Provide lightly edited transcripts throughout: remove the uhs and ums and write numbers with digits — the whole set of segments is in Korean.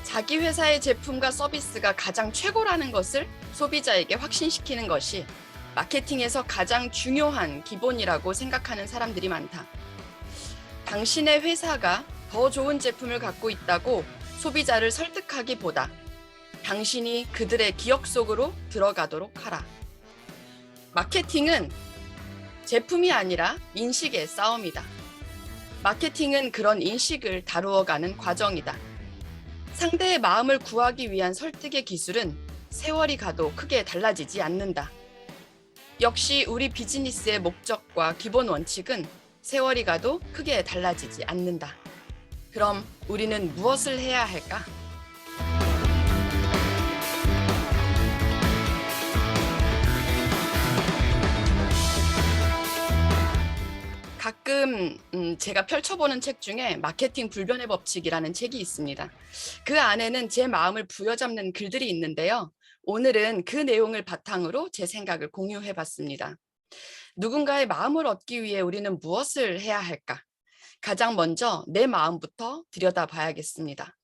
자기 회사의 제품과 서비스가 가장 최고라는 것을 소비자에게 확신시키는 것이 마케팅에서 가장 중요한 기본이라고 생각하는 사람들이 많다. 당신의 회사가 더 좋은 제품을 갖고 있다고 소비자를 설득하기보다 당신이 그들의 기억 속으로 들어가도록 하라. 마케팅은 제품이 아니라 인식의 싸움이다. 마케팅은 그런 인식을 다루어가는 과정이다. 상대의 마음을 구하기 위한 설득의 기술은 세월이 가도 크게 달라지지 않는다. 역시 우리 비즈니스의 목적과 기본 원칙은 세월이 가도 크게 달라지지 않는다. 그럼 우리는 무엇을 해야 할까? 가끔 제가 펼쳐보는 책 중에 마케팅 불변의 법칙이라는 책이 있습니다. 그 안에는 제 마음을 부여잡는 글들이 있는데요. 오늘은 그 내용을 바탕으로 제 생각을 공유해봤습니다. 누군가의 마음을 얻기 위해 우리는 무엇을 해야 할까? 가장 먼저 내 마음부터 들여다봐야겠습니다.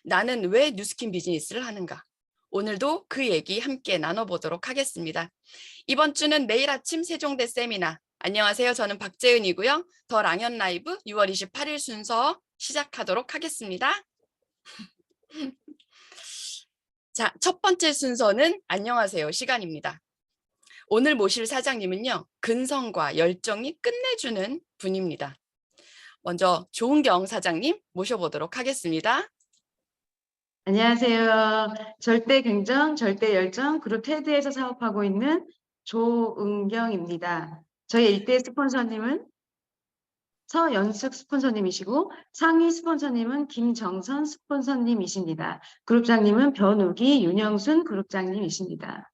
나는 왜 뉴스킨 비즈니스를 하는가? 오늘도 그 얘기 함께 나눠보도록 하겠습니다. 이번 주는 매일 아침 세종대 세미나. 안녕하세요. 저는 박재은이고요. 더 랑연 라이브 6월 28일 순서 시작하도록 하겠습니다. 자, 첫 번째 순서는 안녕하세요 시간입니다. 오늘 모실 사장님은요. 근성과 열정이 끝내주는 분입니다. 먼저 조은경 사장님 모셔보도록 하겠습니다. 안녕하세요. 절대 긍정, 절대 열정 그룹 테드에서 사업하고 있는 조은경입니다. 저희 일대 스폰서님은 서연숙 스폰서님이시고 상위 스폰서님은 김정선 스폰서님이십니다. 그룹장님은 변우기, 윤영순 그룹장님이십니다.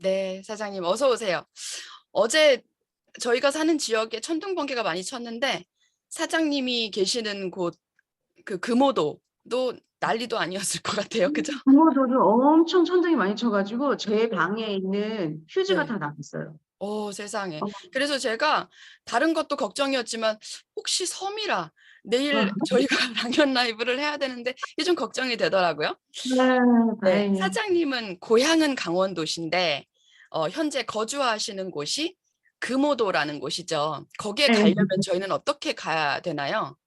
네, 사장님 어서 오세요. 어제 저희가 사는 지역에 천둥 번개가 많이 쳤는데 사장님이 계시는 곳 그 금오도도 난리도 아니었을 것 같아요. 그죠? 부모도도 엄청 천둥이 많이 쳐가지고 제 방에 있는 휴지가 네. 다 나갔어요. 세상에. 어, 그래서 제가 다른 것도 걱정이었지만 혹시 섬이라 내일 저희가 랑연 라이브를 해야 되는데 이게 좀 걱정이 되더라고요. 네, 네, 다행이에요. 사장님은 고향은 강원도신데 현재 거주하시는 곳이 금오도라는 곳이죠. 거기에 네. 가려면 저희는 어떻게 가야 되나요?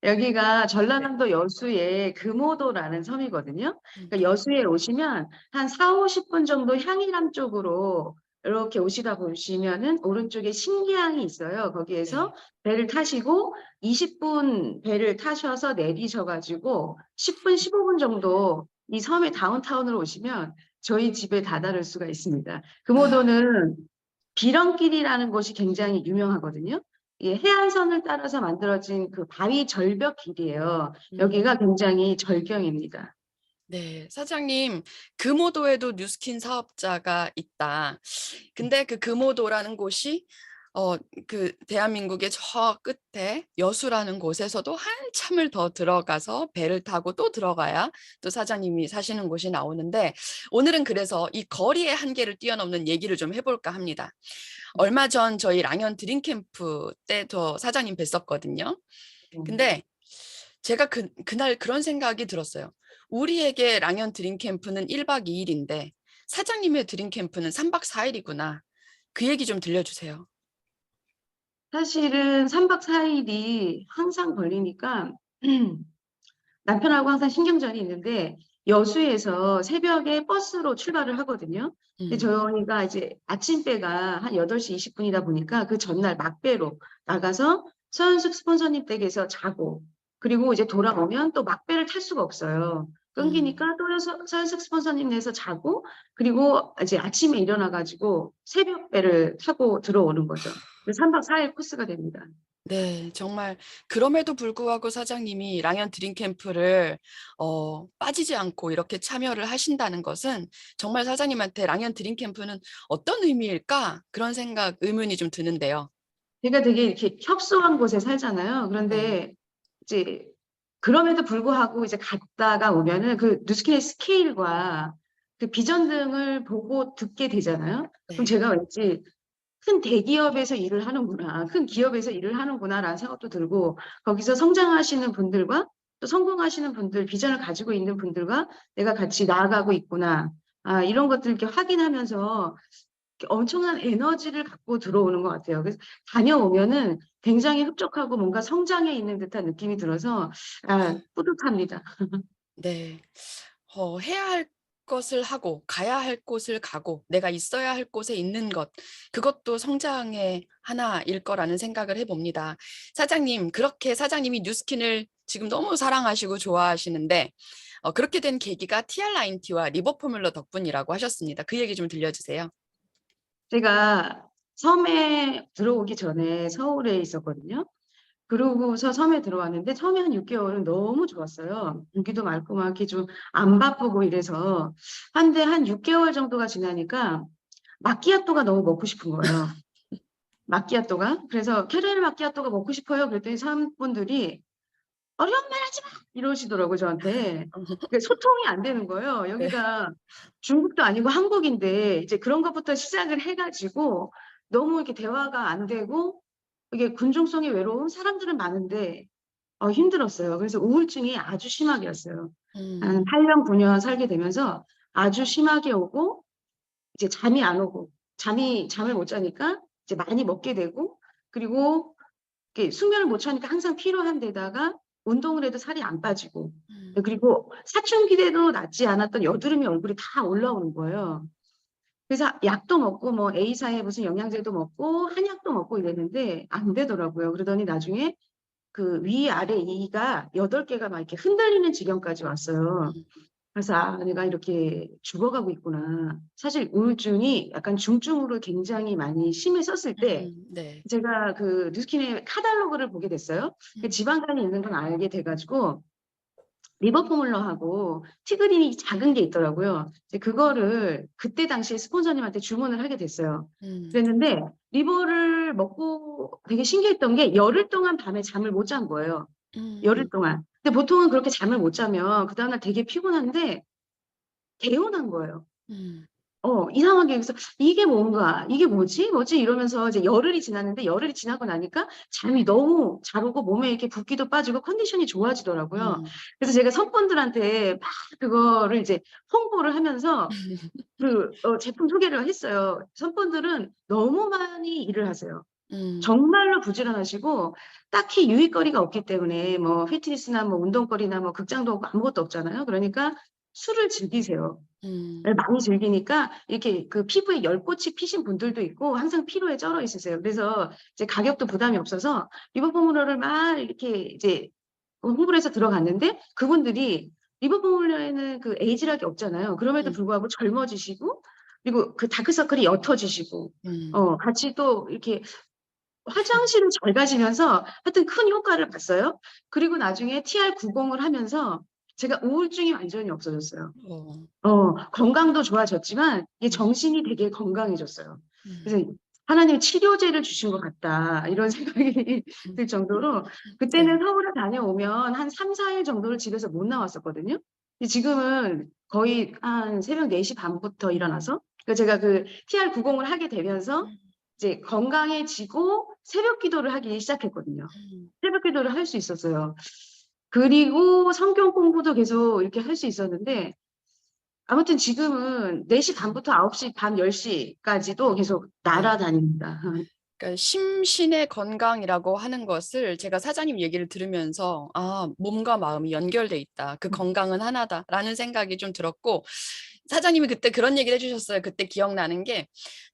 여기가 네. 전라남도 여수의 금오도라는 섬이거든요. 음, 그러니까 여수에 오시면 한 4, 50분 정도 향일암 쪽으로 이렇게 오시다 보시면은 오른쪽에 신기항이 있어요. 거기에서 네. 배를 타시고 20분 배를 타셔서 내리셔가지고 10분, 15분 정도 이 섬의 다운타운으로 오시면 저희 집에 다다를 수가 있습니다. 아, 금오도는 비렁길이라는 곳이 굉장히 유명하거든요. 이 해안선을 따라서 만들어진 그 바위 절벽 길이에요. 음, 여기가 굉장히 절경입니다. 네, 사장님, 금오도에도 뉴스킨 사업자가 있다. 근데 그 금오도라는 곳이 그 대한민국의 저 끝에 여수라는 곳에서도 한참을 더 들어가서 배를 타고 또 들어가야 또 사장님이 사시는 곳이 나오는데 오늘은 그래서 이 거리의 한계를 뛰어넘는 얘기를 좀 해볼까 합니다. 얼마 전 저희 랑연 드림캠프 때 저 사장님 뵀었거든요. 근데 제가 그날 그런 생각이 들었어요. 우리에게 랑연 드림캠프는 1박 2일인데 사장님의 드림캠프는 3박 4일이구나. 그 얘기 좀 들려주세요. 사실은 3박 4일이 항상 걸리니까 남편하고 항상 신경전이 있는데 여수에서 새벽에 버스로 출발을 하거든요. 근데 음, 저희가 이제 아침배가 한 8시 20분이다 보니까 그 전날 막배로 나가서 서현숙 스폰서님 댁에서 자고 그리고 이제 돌아오면 또 막배를 탈 수가 없어요. 음. 끊기니까 또 서현숙 스폰서님 댁에서 자고 그리고 이제 아침에 일어나가지고 새벽배를 타고 들어오는 거죠. 3박 4일 코스가 됩니다. 네, 정말 그럼에도 불구하고 사장님이 랑연 드림캠프를 빠지지 않고 이렇게 참여를 하신다는 것은 정말 사장님한테 랑연 드림캠프는 어떤 의미일까? 그런 의문이 좀 드는데요. 제가 되게 이렇게 협소한 곳에 살잖아요. 네, 그런데 이제 그럼에도 불구하고 이제 갔다가 오면은 그 뉴스킨의 스케일과 그 비전 등을 보고 듣게 되잖아요. 그럼 네. 제가 왠지 큰 대기업에서 일을 하는구나, 큰 기업에서 일을 하는구나라는 생각도 들고 거기서 성장하시는 분들과 또 성공하시는 분들, 비전을 가지고 있는 분들과 내가 같이 나아가고 있구나. 이런 것들 이렇게 확인하면서 이렇게 엄청난 에너지를 갖고 들어오는 것 같아요. 그래서 다녀오면은 굉장히 흡족하고 뭔가 성장해 있는 듯한 느낌이 들어서 뿌듯합니다. 네. 해야 할 것을 하고 가야 할 곳을 가고 내가 있어야 할 곳에 있는 것, 그것도 성장의 하나일 거라는 생각을 해 봅니다. 사장님, 그렇게 사장님이 뉴스킨을 지금 너무 사랑하시고 좋아하시는데 그렇게 된 계기가 TR9T와 리버 포뮬러 덕분이라고 하셨습니다. 그 얘기 좀 들려주세요. 제가 섬에 들어오기 전에 서울에 있었거든요. 그러고서 섬에 들어왔는데 처음에 한 6개월은 너무 좋았어요. 공기도 맑고 막 이렇게 좀 안 바쁘고 이래서 한데 한 6개월 정도가 지나니까 마끼아또가 너무 먹고 싶은 거예요. 마끼아또가. 그래서 캐러멜 마끼아또가 먹고 싶어요. 그랬더니 사람분들이 어려운 말 하지 마! 이러시더라고요, 저한테. 그러니까 소통이 안 되는 거예요. 네. 여기가 중국도 아니고 한국인데 이제 그런 것부터 시작을 해가지고 너무 이렇게 대화가 안 되고 이게 군중성의 외로움, 사람들은 많은데 힘들었어요. 그래서 우울증이 아주 심하게 왔어요. 한 음. 8년, 9년 살게 되면서 아주 심하게 오고 이제 잠이 안 오고 잠을 못 자니까 이제 많이 먹게 되고 그리고 이렇게 숙면을 못 취하니까 항상 피로한 데다가 운동을 해도 살이 안 빠지고 음. 그리고 사춘기 때도 낫지 않았던 여드름이 얼굴에 다 올라오는 거예요. 그래서 약도 먹고 뭐 A사의 무슨 영양제도 먹고 한약도 먹고 이랬는데 안 되더라고요. 그러더니 나중에 그 위아래 이가 8개가 막 이렇게 흔들리는 지경까지 왔어요. 음. 그래서 내가 이렇게 죽어가고 있구나. 사실 우울증이 약간 중증으로 굉장히 많이 심했었을 때 네. 제가 그 뉴스킨의 카탈로그를 보게 됐어요. 그 음. 지방간이 있는 건 알게 돼가지고 리버포물러하고 티그린이 작은 게 있더라고요. 이제 그거를 그때 당시에 스폰서님한테 주문을 하게 됐어요. 음. 그랬는데 리버를 먹고 되게 신기했던 게 열흘 동안 밤에 잠을 못 잔 거예요. 열흘 음. 동안. 근데 보통은 그렇게 잠을 못 자면 그 다음날 되게 피곤한데 개운한 거예요. 음. 이상하게 그래서 '이게 뭔가. 이게 뭐지? 뭐지?' 이러면서 이제 열흘이 지났는데 열흘이 지나고 나니까 잠이 너무 잘 오고 몸에 이렇게 붓기도 빠지고 컨디션이 좋아지더라고요. 음. 그래서 제가 선분들한테 막 그거를 이제 홍보를 하면서 제품 소개를 했어요. 선분들은 너무 많이 일을 하세요. 음. 정말로 부지런하시고 딱히 유익거리가 없기 때문에 뭐 피트니스나 뭐 운동거리나 뭐 극장도 없고 아무것도 없잖아요. 그러니까 술을 즐기세요. 음. 많이 즐기니까 이렇게 그 피부에 열꽃이 피신 분들도 있고 항상 피로에 쩔어 있으세요. 그래서 이제 가격도 부담이 없어서 리버포뮬러를 막 이렇게 이제 홍보를 해서 들어갔는데 그분들이 리버포뮬러에는 그 에이지락이 없잖아요. 그럼에도 음. 불구하고 젊어지시고 그리고 그 다크서클이 옅어지시고 음. 같이 또 이렇게 화장실을 잘 가시면서 하여튼 큰 효과를 봤어요. 그리고 나중에 TR90을 하면서 제가 우울증이 완전히 없어졌어요. 어. 건강도 좋아졌지만 이게 음. 정신이 되게 건강해졌어요. 음. 그래서 '하나님이 치료제를 주신 것 같다.' 이런 생각이 음. 들 정도로 네. 그때는 서울에 다녀오면 한 3-4일 정도를 집에서 못 나왔었거든요. 근데 지금은 거의 한 새벽 4시 반부터 일어나서 제가 그 TR90을 하게 되면서 음. 이제 건강해지고 새벽 기도를 하기 시작했거든요. 음. 새벽 기도를 할 수 있었어요. 그리고 성경 공부도 계속 이렇게 할 수 있었는데 아무튼 지금은 4시 반부터 9시 반 10시 까지도 계속 네. 날아다닙니다. 그러니까 심신의 건강이라고 하는 것을 제가 사장님 얘기를 들으면서 '아 몸과 마음이 연결돼 있다. 그 건강은 하나다.'라는 생각이 좀 들었고 사장님이 그때 그런 얘기를 해 주셨어요. 그때 기억나는 게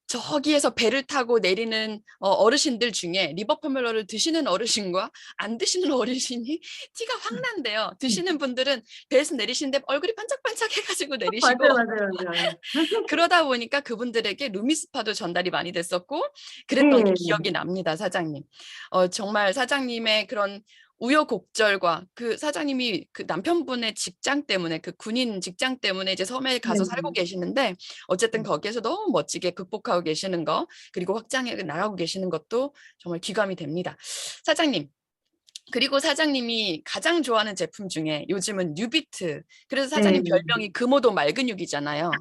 저기에서 배를 타고 내리는 어르신들 중에 리버 포뮬러를 드시는 어르신과 안 드시는 어르신이 티가 확 난대요. 드시는 분들은 배에서 내리시는데 얼굴이 반짝반짝해 가지고 내리시고 맞아요, 맞아요, 맞아요. 그러다 보니까 그분들에게 루미스파도 전달이 많이 됐었고 그랬던 게 예. 기억이 납니다, 사장님. 정말 사장님의 그런 우여곡절과 그 사장님이 그 남편분의 직장 때문에 그 군인 직장 때문에 이제 섬에 가서 살고 네. 계시는데 어쨌든 거기에서 너무 멋지게 극복하고 계시는 거 그리고 확장해 나가고 계시는 것도 정말 귀감이 됩니다. 사장님 그리고 사장님이 가장 좋아하는 제품 중에 요즘은 뉴비트. 그래서 네. 사장님 별명이 금오도 맑은 육이잖아요.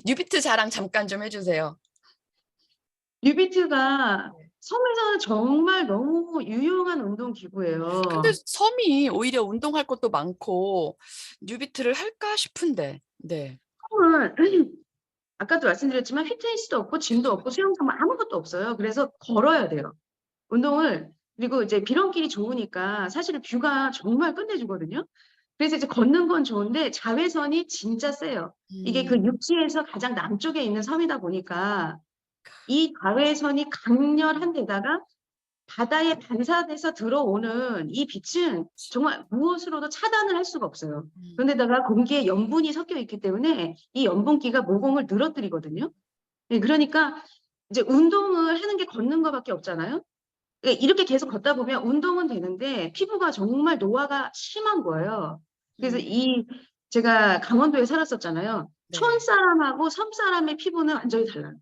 뉴비트 자랑 잠깐 좀 해 주세요. 뉴비트가 네. 섬에서는 정말 너무 유용한 운동 기구예요. 근데 섬이 오히려 운동할 것도 많고 뉴비트를 할까 싶은데. 네. 섬은 아까도 말씀드렸지만 피트니스도 없고 짐도 없고 수영장 뭐 아무것도 없어요. 그래서 걸어야 돼요. 운동을. 그리고 이제 비런길이 좋으니까 사실은 뷰가 정말 끝내주거든요. 그래서 이제 걷는 건 좋은데 자외선이 진짜 세요. 이게 그 음. 육지에서 가장 남쪽에 있는 섬이다 보니까 이 자외선이 강렬한 데다가 바다에 반사돼서 들어오는 이 빛은 정말 무엇으로도 차단을 할 수가 없어요. 음. 그런데다가 공기에 염분이 섞여 있기 때문에 이 염분기가 모공을 늘어뜨리거든요. 예, 그러니까 이제 운동을 하는 게 걷는 거밖에 없잖아요. 예, 이렇게 계속 걷다 보면 운동은 되는데 피부가 정말 노화가 심한 거예요. 그래서 음. 제가 강원도에 살았었잖아요. 촌 네. 사람하고 섬 사람의 피부는 완전히 달라요.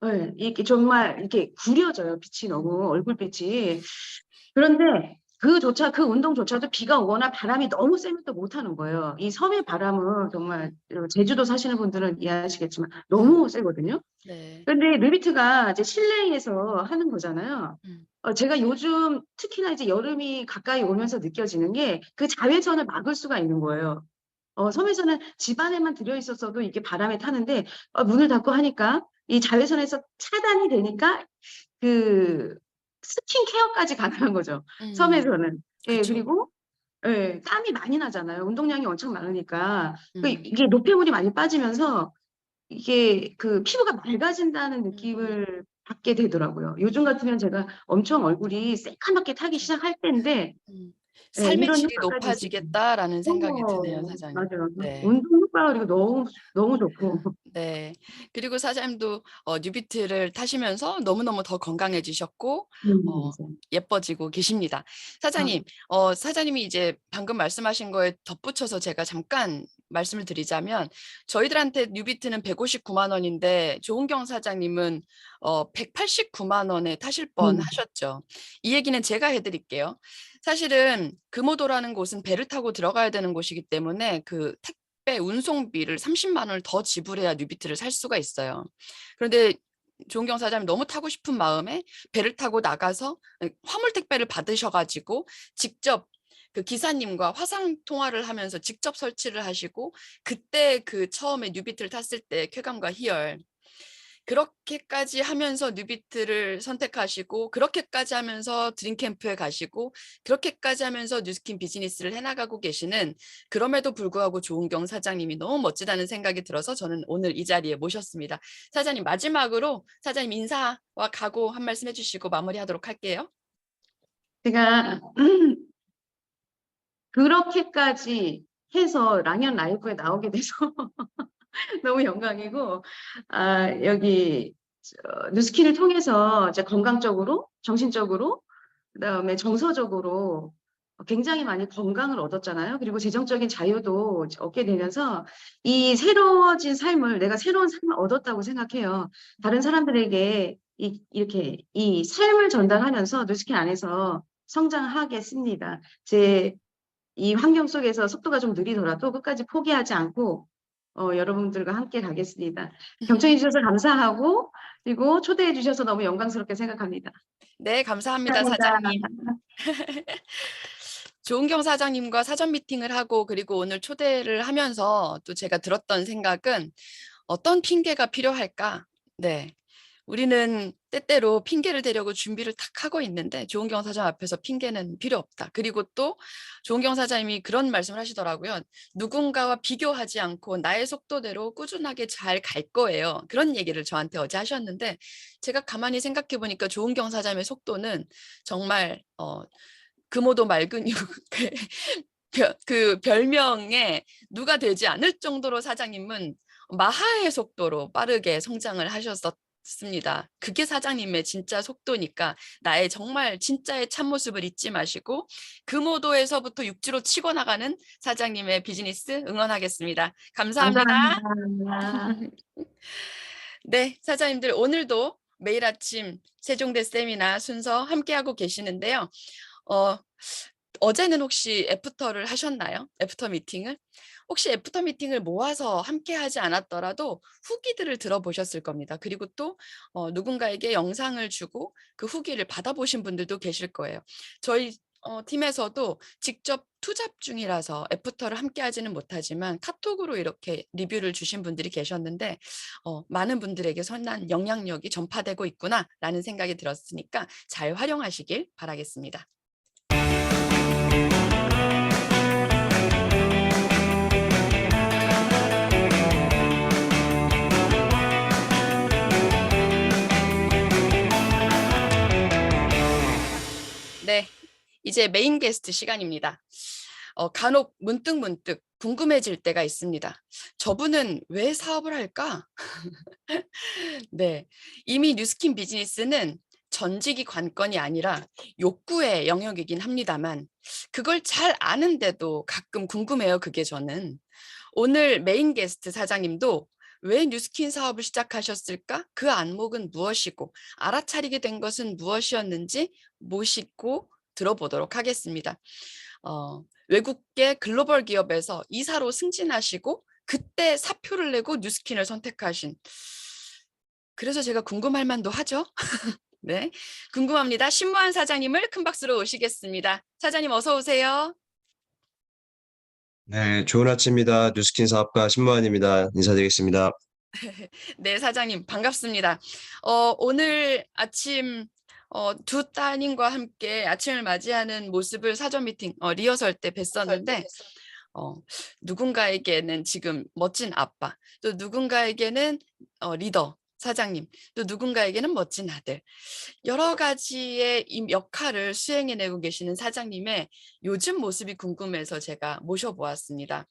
예, 이렇게 정말 이렇게 구려져요. 빛이 너무 얼굴빛이. 그런데 그 운동조차도 비가 오거나 바람이 너무 세면 또 못하는 거예요. 이 섬의 바람은 정말 제주도 사시는 분들은 이해하시겠지만 너무 세거든요. 네. 근데 루비트가 이제 실내에서 하는 거잖아요. 음. 제가 요즘 특히나 이제 여름이 가까이 오면서 느껴지는 게 그 자외선을 막을 수가 있는 거예요. 섬에서는 집 안에만 들여 있었어도 이게 바람에 타는데 문을 닫고 하니까 이 자외선에서 차단이 되니까 그 스킨 케어까지 가능한 거죠. 섬에서는. 예, 그쵸. 그리고 예, 땀이 많이 나잖아요. 운동량이 엄청 많으니까. 음. 이게 노폐물이 많이 빠지면서 이게 그 피부가 맑아진다는 음. 느낌을 받게 되더라고요. 요즘 같으면 제가 엄청 얼굴이 새까맣게 타기 그쵸. 시작할 때인데 음. 예, '삶의 이런 질이 효과까지 있습니다. 높아지겠다.'라는 생각이 드네요, 사장님. 맞아요. 네. 운동 효과가 그리고 너무 좋고. 네. 그리고 사장님도 뉴비트를 타시면서 너무너무 더 건강해지셨고 어 맞아요. 예뻐지고 계십니다. 아, 사장님, 사장님이 이제 방금 말씀하신 거에 덧붙여서 제가 잠깐 말씀을 드리자면 저희들한테 뉴비트는 159만 원인데 조은경 사장님은 189만 원에 타실 음. 뻔하셨죠. 이 얘기는 제가 해 드릴게요. 사실은 금오도라는 곳은 배를 타고 들어가야 되는 곳이기 때문에 그 택배 운송비를 30만 원을 더 지불해야 뉴비트를 살 수가 있어요. 그런데 조은경 사장님이 너무 타고 싶은 마음에 배를 타고 나가서 화물 택배를 받으셔 가지고 직접 그 기사님과 화상 통화를 하면서 직접 설치를 하시고 그때 그 처음에 뉴비트를 탔을 때 쾌감과 희열 그렇게까지 하면서 뉴비트를 선택하시고 그렇게까지 하면서 드림 캠프에 가시고 그렇게까지 하면서 뉴스킨 비즈니스를 해 나가고 계시는 그럼에도 불구하고 조은경 사장님이 너무 멋지다는 생각이 들어서 저는 오늘 이 자리에 모셨습니다. 사장님 마지막으로 사장님 인사와 각오 한 말씀 해 주시고 마무리하도록 할게요. 제가 그렇게까지 해서 랑연 라이프에 나오게 돼서 너무 영광이고, 여기 뉴스킨을 통해서 이제 건강적으로, 정신적으로, 그다음에 정서적으로 굉장히 많이 건강을 얻었잖아요. 그리고 재정적인 자유도 얻게 되면서 이 새로워진 삶을 내가 새로운 삶을 얻었다고 생각해요. 다른 사람들에게 이렇게 이 삶을 전달하면서 뉴스킨 안에서 성장하겠습니다. 제 이 환경 속에서 속도가 좀 느리더라도 끝까지 포기하지 않고 여러분들과 함께 가겠습니다. 경청해 주셔서 감사하고 그리고 초대해 주셔서 너무 영광스럽게 생각합니다. 네 감사합니다 사장님. 감사합니다. 조은경 사장님과 사전 미팅을 하고 그리고 오늘 초대를 하면서 또 제가 들었던 생각은 '어떤 핑계가 필요할까?' 네. 우리는 때때로 핑계를 대려고 준비를 탁 하고 있는데 조은경 사장 앞에서 핑계는 필요 없다. 그리고 또 조은경 사장님이 그런 말씀을 하시더라고요. 누군가와 비교하지 않고 나의 속도대로 꾸준하게 잘 갈 거예요. 그런 얘기를 저한테 어제 하셨는데 제가 가만히 생각해 보니까 조은경 사장님의 속도는 정말 금오도 맑은 그 별명에 누가 되지 않을 정도로 사장님은 마하의 속도로 빠르게 성장을 하셨었습니다. 그게 사장님의 진짜 속도니까 나의 정말 진짜의 참모습을 잊지 마시고 금오도에서부터 육지로 치고 나가는 사장님의 비즈니스 응원하겠습니다. 감사합니다. 감사합니다. 네, 사장님들 오늘도 매일 아침 세종대 세미나 순서 함께하고 계시는데요. 어, 어제는 혹시 애프터를 하셨나요? 애프터 미팅을? 혹시 애프터 미팅을 모아서 함께 하지 않았더라도 후기들을 들어보셨을 겁니다. 그리고 또 누군가에게 영상을 주고 그 후기를 받아보신 분들도 계실 거예요. 저희 팀에서도 직접 투잡 중이라서 애프터를 함께 하지는 못하지만 카톡으로 이렇게 리뷰를 주신 분들이 계셨는데 많은 분들에게 선한 영향력이 전파되고 있구나라는 생각이 들었으니까 잘 활용하시길 바라겠습니다. 네, 이제 메인 게스트 시간입니다. 간혹 문득 궁금해질 때가 있습니다. 저분은 왜 사업을 할까? 네, 이미 뉴스킨 비즈니스는 전직이 관건이 아니라 욕구의 영역이긴 합니다만 그걸 잘 아는데도 가끔 궁금해요, 그게 저는. 오늘 메인 게스트 사장님도 왜 뉴스킨 사업을 시작하셨을까? 그 안목은 무엇이고 알아차리게 된 것은 무엇이었는지 모시고 들어보도록 하겠습니다. 외국계 글로벌 기업에서 이사로 승진하시고 그때 사표를 내고 뉴스킨을 선택하신, 그래서 제가 궁금할 만도 하죠. 네, 궁금합니다. 신무한 사장님을 큰 박수로 모시겠습니다. 사장님 어서 오세요. 네, 좋은 아침입니다. 뉴스킨 사업가 신무환입니다. 인사드리겠습니다. 네, 사장님 반갑습니다. 오늘 아침 두 따님과 함께 아침을 맞이하는 모습을 사전 미팅 리허설 때 뵀었는데 누군가에게는 지금 멋진 아빠, 또 누군가에게는 리더 사장님, 또 누군가에게는 멋진 아들, 여러 가지의 이 역할을 수행해내고 계시는 사장님의 요즘 모습이 궁금해서 제가 모셔보았습니다.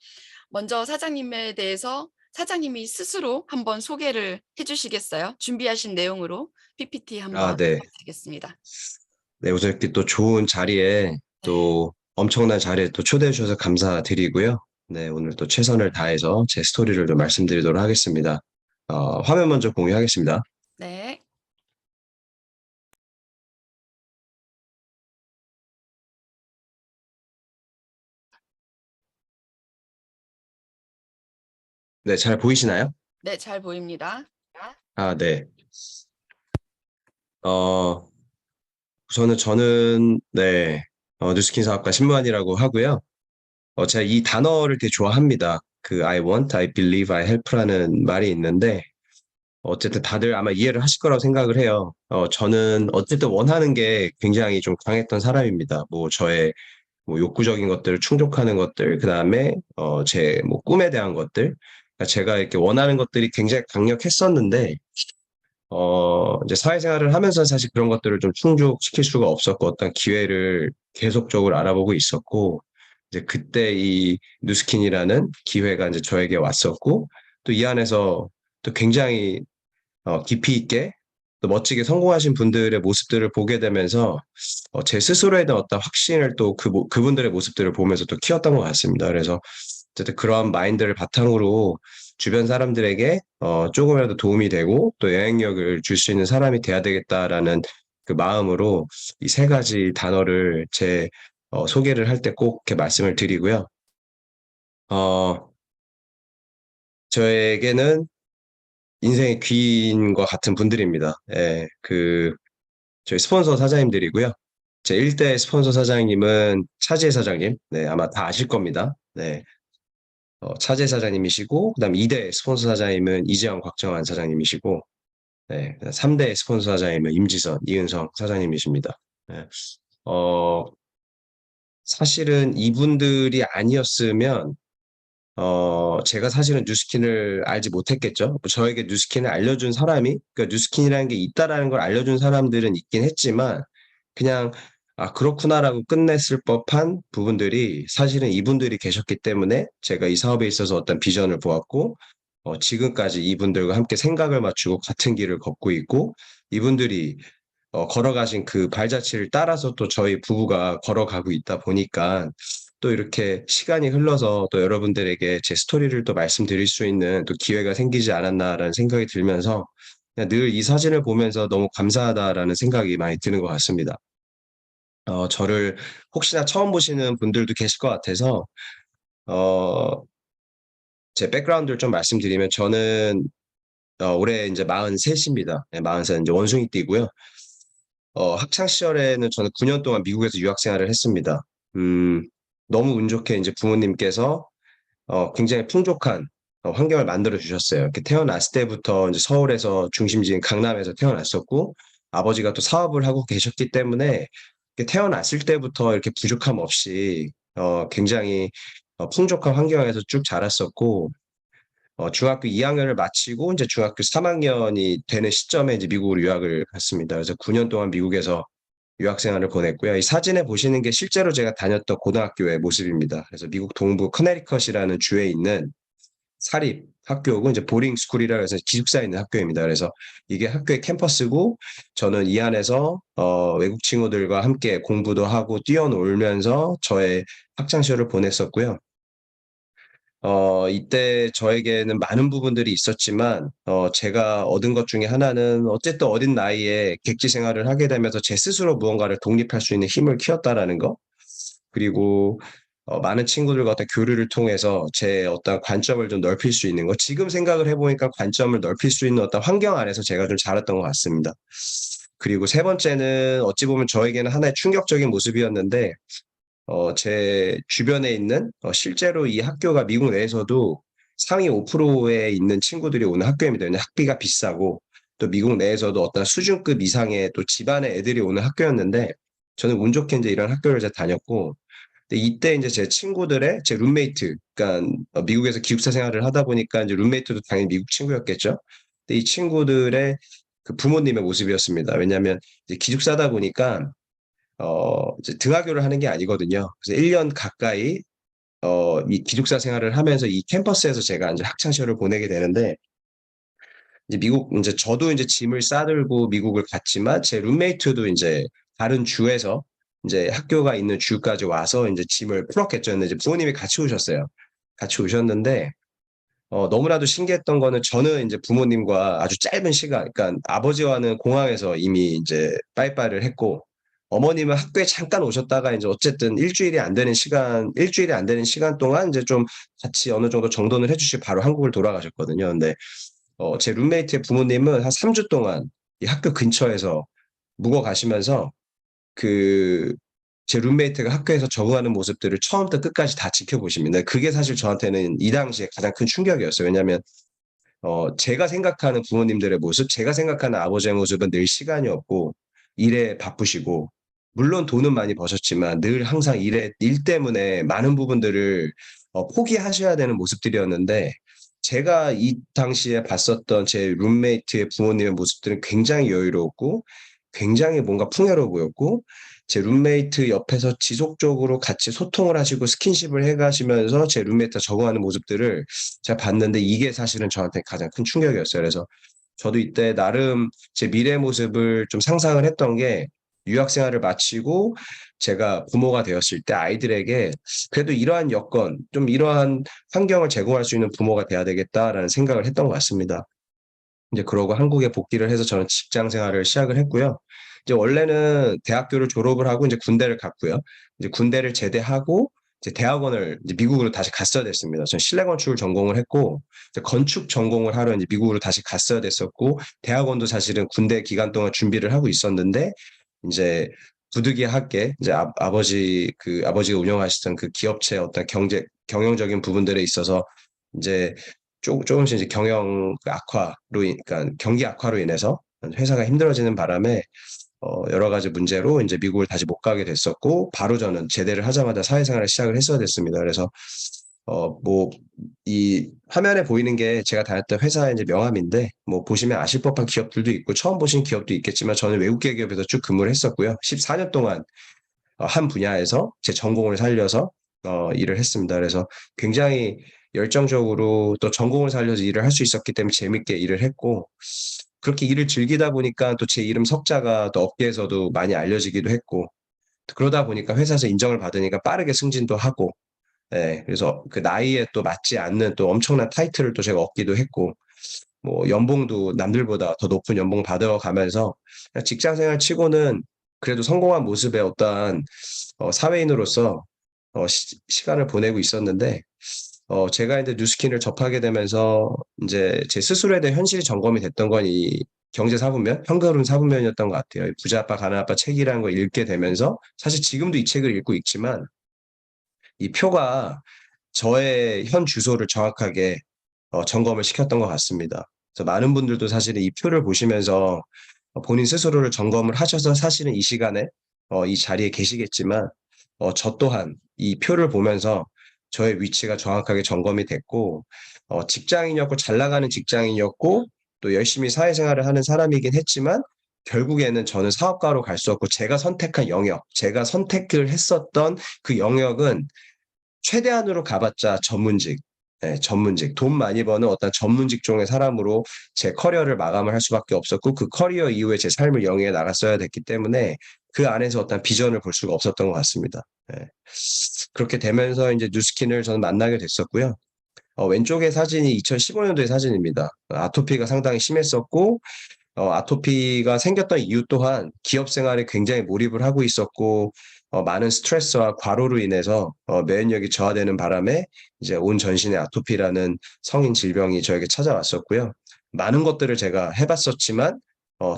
먼저 사장님에 대해서 사장님이 스스로 한번 소개를 해주시겠어요? 준비하신 내용으로 PPT 한번 네. 부탁드리겠습니다. 네, 우선 이렇게 또 좋은 자리에 또 엄청난 자리에 또 초대해 주셔서 감사드리고요. 네, 오늘 또 최선을 다해서 제 스토리를 좀 말씀드리도록 하겠습니다. 화면 먼저 공유하겠습니다. 네. 네, 잘 보이시나요? 네, 잘 보입니다. 네. 저는 네, 뉴스킨 사업가 신무환이라고 하고요. 제가 이 단어를 되게 좋아합니다. 그 I want, I believe, I help라는 말이 있는데 어쨌든 다들 아마 이해를 하실 거라고 생각을 해요. 저는 어쨌든 원하는 게 굉장히 좀 강했던 사람입니다. 뭐 저의 뭐 욕구적인 것들을 충족하는 것들, 그 다음에 제 뭐 꿈에 대한 것들, 그러니까 제가 이렇게 원하는 것들이 굉장히 강력했었는데 이제 사회생활을 하면서 사실 그런 것들을 좀 충족시킬 수가 없었고 어떤 기회를 계속적으로 알아보고 있었고 이제 그때 이 뉴스킨이라는 기회가 이제 저에게 왔었고 또 이 안에서 또 굉장히 깊이 있게 또 멋지게 성공하신 분들의 모습들을 보게 되면서 제 스스로에 대한 어떤 확신을 또 그분들의 모습들을 보면서 또 키웠던 것 같습니다. 그래서 어쨌든 그런 마인드를 바탕으로 주변 사람들에게 조금이라도 도움이 되고 또 영향력을 줄 수 있는 사람이 돼야 되겠다라는 그 마음으로 이 세 가지 단어를 제 소개를 할 때 꼭 이렇게 말씀을 드리고요. 저에게는 인생의 귀인과 같은 분들입니다. 예, 저희 스폰서 사장님들이고요. 제 1대 스폰서 사장님은 차지혜 사장님, 네, 아마 다 아실 겁니다. 네, 차지혜 사장님이시고, 그다음 2대 스폰서 사장님은 이재영, 곽정환 사장님이시고, 네, 3대 스폰서 사장님은 임지선, 이은성 사장님이십니다. 네, 어, 사실은 이분들이 아니었으면 제가 사실은 뉴스킨을 알지 못했겠죠. 뭐 저에게 뉴스킨을 알려준 사람이, 그러니까 뉴스킨이라는 게 있다라는 걸 알려준 사람들은 있긴 했지만, 그냥, 그렇구나라고 끝냈을 법한 부분들이 사실은 이분들이 계셨기 때문에 제가 이 사업에 있어서 어떤 비전을 보았고, 지금까지 이분들과 함께 생각을 맞추고 같은 길을 걷고 있고, 이분들이 걸어가신 그 발자취를 따라서 또 저희 부부가 걸어가고 있다 보니까 또 이렇게 시간이 흘러서 또 여러분들에게 제 스토리를 또 말씀드릴 수 있는 또 기회가 생기지 않았나라는 생각이 들면서 늘 이 사진을 보면서 너무 감사하다라는 생각이 많이 드는 것 같습니다. 저를 혹시나 처음 보시는 분들도 계실 것 같아서, 어, 제 백그라운드를 좀 말씀드리면 저는 올해 이제 43입니다. 네, 43 이제 원숭이띠고요. 학창 시절에는 저는 9년 동안 미국에서 유학 생활을 했습니다. 음, 너무 운 좋게 이제 부모님께서 굉장히 풍족한 환경을 만들어 주셨어요. 이렇게 태어났을 때부터 이제 서울에서 중심지인 강남에서 태어났었고, 아버지가 또 사업을 하고 계셨기 때문에 이렇게 태어났을 때부터 이렇게 부족함 없이 굉장히 풍족한 환경에서 쭉 자랐었고, 중학교 2학년을 마치고 이제 중학교 3학년이 되는 시점에 이제 미국으로 유학을 갔습니다. 그래서 9년 동안 미국에서 유학 생활을 보냈고요. 이 사진에 보시는 게 실제로 제가 다녔던 고등학교의 모습입니다. 그래서 미국 동부 커네리컷이라는 주에 있는 사립 학교고 이제 보링 스쿨이라 해서 기숙사에 있는 학교입니다. 그래서 이게 학교의 캠퍼스고 저는 이 안에서 외국 친구들과 함께 공부도 하고 뛰어놀면서 저의 학창 시절을 보냈었고요. 이때 저에게는 많은 부분들이 있었지만, 제가 얻은 것 중에 하나는 어쨌든 어린 나이에 객지 생활을 하게 되면서 제 스스로 무언가를 독립할 수 있는 힘을 키웠다라는 거. 그리고, 많은 친구들과 어떤 교류를 통해서 제 어떤 관점을 좀 넓힐 수 있는 거. 지금 생각을 해보니까 관점을 넓힐 수 있는 어떤 환경 안에서 제가 좀 자랐던 것 같습니다. 그리고 세 번째는 어찌 보면 저에게는 하나의 충격적인 모습이었는데, 제 주변에 있는 실제로 이 학교가 미국 내에서도 상위 5%에 있는 친구들이 오는 학교입니다. 왜냐하면 학비가 비싸고 또 미국 내에서도 어떤 수준급 이상의 또 집안의 애들이 오는 학교였는데 저는 운 좋게 이제 이런 학교를 이제 다녔고 근데 이때 이제 제 친구들의 제 룸메이트, 그러니까 미국에서 기숙사 생활을 하다 보니까 이제 룸메이트도 당연히 미국 친구였겠죠. 근데 이 친구들의 그 부모님의 모습이었습니다. 왜냐하면 이제 기숙사다 보니까 이제 등하교를 하는 게 아니거든요. 그래서 1년 가까이, 이 기숙사 생활을 하면서 이 캠퍼스에서 제가 이제 학창 시절을 보내게 되는데, 이제 이제 저도 이제 짐을 싸들고 미국을 갔지만, 제 룸메이트도 이제 다른 주에서 이제 학교가 있는 주까지 와서 이제 짐을 풀었겠죠. 근데 이제 부모님이 같이 오셨어요. 같이 오셨는데, 너무나도 신기했던 거는 저는 이제 부모님과 아주 짧은 시간, 그러니까 아버지와는 공항에서 이미 이제 빠이빠이를 했고, 어머님은 학교에 잠깐 오셨다가 이제 어쨌든 일주일이 안 되는 시간 동안 이제 좀 같이 어느 정도 정돈을 해주시고 바로 한국을 돌아가셨거든요. 근데, 제 룸메이트의 부모님은 한 3주 동안 이 학교 근처에서 묵어 가시면서 그 제 룸메이트가 학교에서 적응하는 모습들을 처음부터 끝까지 다 지켜보십니다. 그게 사실 저한테는 이 당시에 가장 큰 충격이었어요. 왜냐하면 제가 생각하는 부모님들의 모습, 제가 생각하는 아버지의 모습은 늘 시간이 없고 일에 바쁘시고 물론 돈은 많이 버셨지만 늘 항상 일 때문에 많은 부분들을 포기하셔야 되는 모습들이었는데 제가 이 당시에 봤었던 제 룸메이트의 부모님의 모습들은 굉장히 여유로웠고 굉장히 뭔가 풍요로워 보였고 제 룸메이트 옆에서 지속적으로 같이 소통을 하시고 스킨십을 해 가시면서 제 룸메이트가 적응하는 모습들을 제가 봤는데 이게 사실은 저한테 가장 큰 충격이었어요. 그래서 저도 이때 나름 제 미래의 모습을 좀 상상을 했던 게 유학 생활을 마치고 제가 부모가 되었을 때 아이들에게 그래도 이러한 여건, 좀 이러한 환경을 제공할 수 있는 부모가 돼야 되겠다라는 생각을 했던 것 같습니다. 이제 그러고 한국에 복귀를 해서 저는 직장 생활을 시작을 했고요. 이제 원래는 대학교를 졸업을 하고 이제 군대를 갔고요. 이제 군대를 제대하고 이제 대학원을 이제 미국으로 다시 갔어야 됐습니다. 저는 실내 건축을 전공을 했고 이제 건축 전공을 하러 이제 미국으로 다시 갔어야 됐었고 대학원도 사실은 군대 기간 동안 준비를 하고 있었는데 이제 부득이하게 이제 아버지가 운영하시던 그 기업체 어떤 경영적인 부분들에 있어서 이제 조금씩 이제 그러니까 경기 악화로 인해서 회사가 힘들어지는 바람에 여러 가지 문제로 이제 미국을 다시 못 가게 됐었고 바로 저는 제대를 하자마자 사회생활을 시작을 했어야 됐습니다. 그래서 뭐 이 화면에 보이는 게 제가 다녔던 회사의 이제 명함인데 뭐 보시면 아실 법한 기업들도 있고 처음 보신 기업도 있겠지만 저는 외국계 기업에서 쭉 근무를 했었고요. 14년 동안 한 분야에서 제 전공을 살려서 일을 했습니다. 그래서 굉장히 열정적으로 또 전공을 살려서 일을 할 수 있었기 때문에 재밌게 일을 했고 그렇게 일을 즐기다 보니까 또 제 이름 석자가 또 업계에서도 많이 알려지기도 했고 그러다 보니까 회사에서 인정을 받으니까 빠르게 승진도 하고 예, 그래서 그 나이에 또 맞지 않는 또 엄청난 타이틀을 또 제가 얻기도 했고 뭐 연봉도 남들보다 더 높은 연봉 받아가면서 직장 생활 치고는 그래도 성공한 모습의 어떠한 사회인으로서 시간을 보내고 있었는데 제가 이제 뉴스킨을 접하게 되면서 이제 제 스스로에 대한 현실이 점검이 됐던 건 이 경제사분면, 현금흐름 사분면이었던 것 같아요. 이 부자 아빠 가난 아빠 책이라는 걸 읽게 되면서 사실 지금도 이 책을 읽고 있지만 이 표가 저의 현 주소를 정확하게 점검을 시켰던 것 같습니다. 그래서 많은 분들도 사실은 이 표를 보시면서 본인 스스로를 점검을 하셔서 사실은 이 시간에 이 자리에 계시겠지만 저 또한 이 표를 보면서 저의 위치가 정확하게 점검이 됐고 직장인이었고 잘 나가는 직장인이었고 또 열심히 사회생활을 하는 사람이긴 했지만 결국에는 저는 사업가로 갈 수 없고 제가 선택한 영역, 제가 선택을 했었던 그 영역은 최대한으로 가봤자 전문직, 전문직, 돈 많이 버는 어떤 전문 직종의 사람으로 제 커리어를 마감을 할 수밖에 없었고 그 커리어 이후에 제 삶을 영위해 나갔어야 됐기 때문에 그 안에서 어떤 비전을 볼 수가 없었던 것 같습니다. 그렇게 되면서 이제 뉴스킨을 저는 만나게 됐었고요. 왼쪽의 사진이 2015년도의 사진입니다. 아토피가 상당히 심했었고 아토피가 생겼던 이유 또한 기업 생활에 굉장히 몰입을 하고 있었고 많은 스트레스와 과로로 인해서免疫力이 저하되는 바람에 이제 온 전신에 아토피라는 성인 질병이 저에게 찾아왔었고요. 많은 것들을 제가 해봤었지만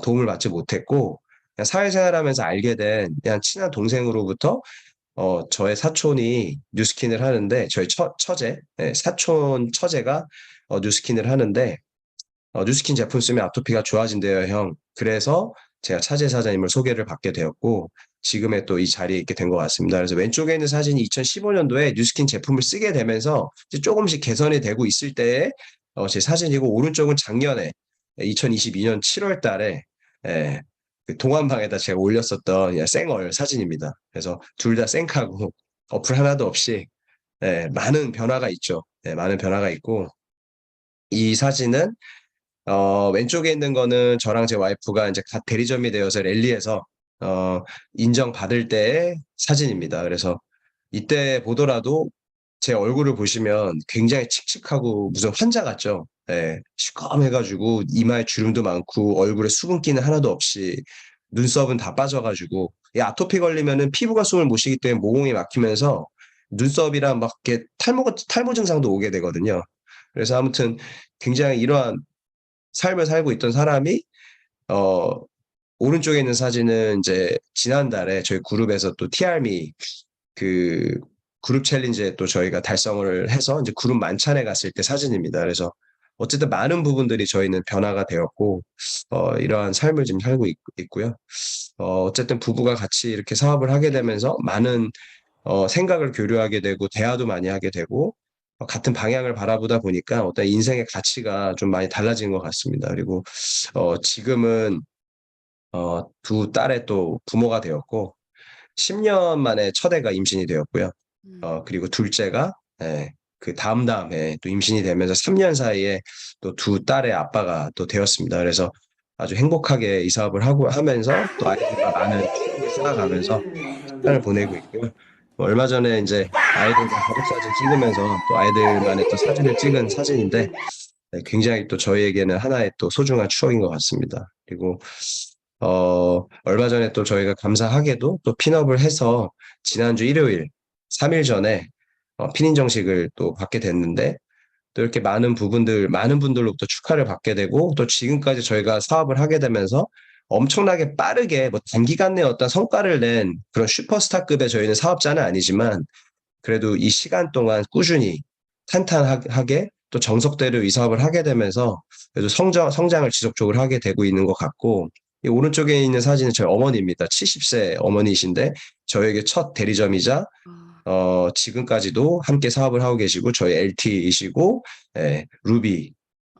도움을 받지 못했고 그냥 사회생활하면서 알게 된 그냥 친한 동생으로부터 저의 사촌이 뉴스킨을 하는데 저희 처제, 사촌 처제가 뉴스킨을 하는데 뉴스킨 제품 쓰면 아토피가 좋아진대요, 형. 그래서 제가 차재 사장님을 소개를 받게 되었고 지금의 또 이 자리에 있게 된 것 같습니다. 그래서 왼쪽에 있는 사진이 2015년도에 뉴스킨 제품을 쓰게 되면서 이제 조금씩 개선이 되고 있을 때의 제 사진이고 오른쪽은 작년에 2022년 7월 달에 그 동안방에다 제가 올렸었던 그냥 생얼 사진입니다. 그래서 둘 다 생카고 어플 하나도 없이 많은 변화가 있죠. 많은 변화가 있고 이 사진은 왼쪽에 있는 거는 저랑 제 와이프가 이제 갓 대리점이 되어서 랠리에서 인정받을 때의 사진입니다. 그래서 이때 보더라도 제 얼굴을 보시면 굉장히 칙칙하고 무슨 환자 같죠? 시꺼매가지고 이마에 주름도 많고 얼굴에 수분기는 하나도 없이 눈썹은 다 빠져가지고 이 아토피 걸리면은 피부가 숨을 못 쉬기 때문에 모공이 막히면서 눈썹이랑 막 이렇게 탈모 증상도 오게 되거든요. 그래서 아무튼 굉장히 이러한 삶을 살고 있던 사람이 어 오른쪽에 있는 사진은 이제 지난달에 저희 그룹에서 또 TRM이 그 그룹 챌린지에 또 저희가 달성을 해서 이제 그룹 만찬에 갔을 때 사진입니다. 그래서 어쨌든 많은 부분들이 저희는 변화가 되었고 이러한 삶을 지금 살고 있고요. 어쨌든 부부가 같이 이렇게 사업을 하게 되면서 많은 생각을 교류하게 되고 대화도 많이 하게 되고 같은 방향을 바라보다 보니까 어떤 인생의 가치가 좀 많이 달라진 것 같습니다. 그리고 지금은 두 딸의 또 부모가 되었고 10년 만에 첫 애가 임신이 되었고요. 그리고 둘째가 그 다음 해에 또 임신이 되면서 3년 사이에 또 두 딸의 아빠가 또 되었습니다. 그래서 아주 행복하게 이 사업을 하면서 또 아이들과 많은 추억을 쌓아가면서 시간을 보내고 있고요. 얼마 전에 이제 아이들과 가족사진 찍으면서 또 아이들만의 또 사진을 찍은 사진인데 굉장히 또 저희에게는 하나의 또 소중한 추억인 것 같습니다. 그리고 얼마 전에 또 저희가 감사하게도 또 핀업을 해서 지난주 일요일 3일 전에 핀인 정식을 또 받게 됐는데 또 이렇게 많은 분들로부터 축하를 받게 되고 또 지금까지 저희가 사업을 하게 되면서 엄청나게 빠르게 뭐 단기간 내에 어떤 성과를 낸 그런 슈퍼스타급의 저희는 사업자는 아니지만 그래도 이 시간 동안 꾸준히 탄탄하게 또 정석대로 이 사업을 하게 되면서 그래도 성장을 지속적으로 하게 되고 있는 것 같고 이 오른쪽에 있는 사진은 저희 어머니입니다. 70세 어머니이신데 저에게 첫 대리점이자 지금까지도 함께 사업을 하고 계시고 저희 LT이시고 루비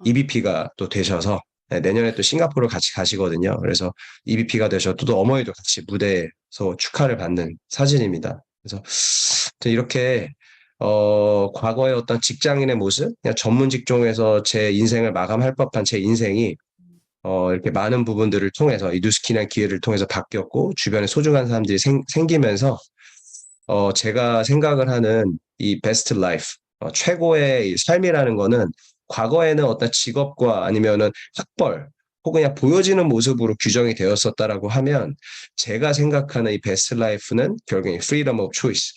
EVP가 또 되셔서 내년에 또 싱가포르 같이 가시거든요. 그래서 EVP가 되셔서 또 어머니도 같이 무대에서 축하를 받는 사진입니다. 그래서 이렇게 과거의 어떤 직장인의 모습, 그냥 전문 직종에서 제 인생을 마감할 법한 제 인생이 이렇게 많은 부분들을 통해서 이 뉴스킨이라는 기회를 통해서 바뀌었고 주변에 소중한 사람들이 생기면서 제가 생각을 하는 이 베스트 라이프, 최고의 이 삶이라는 거는 과거에는 어떤 직업과 아니면은 학벌, 혹은 그냥 보여지는 모습으로 규정이 되었었다라고 하면 제가 생각하는 이 베스트 라이프는 결국엔 freedom of choice,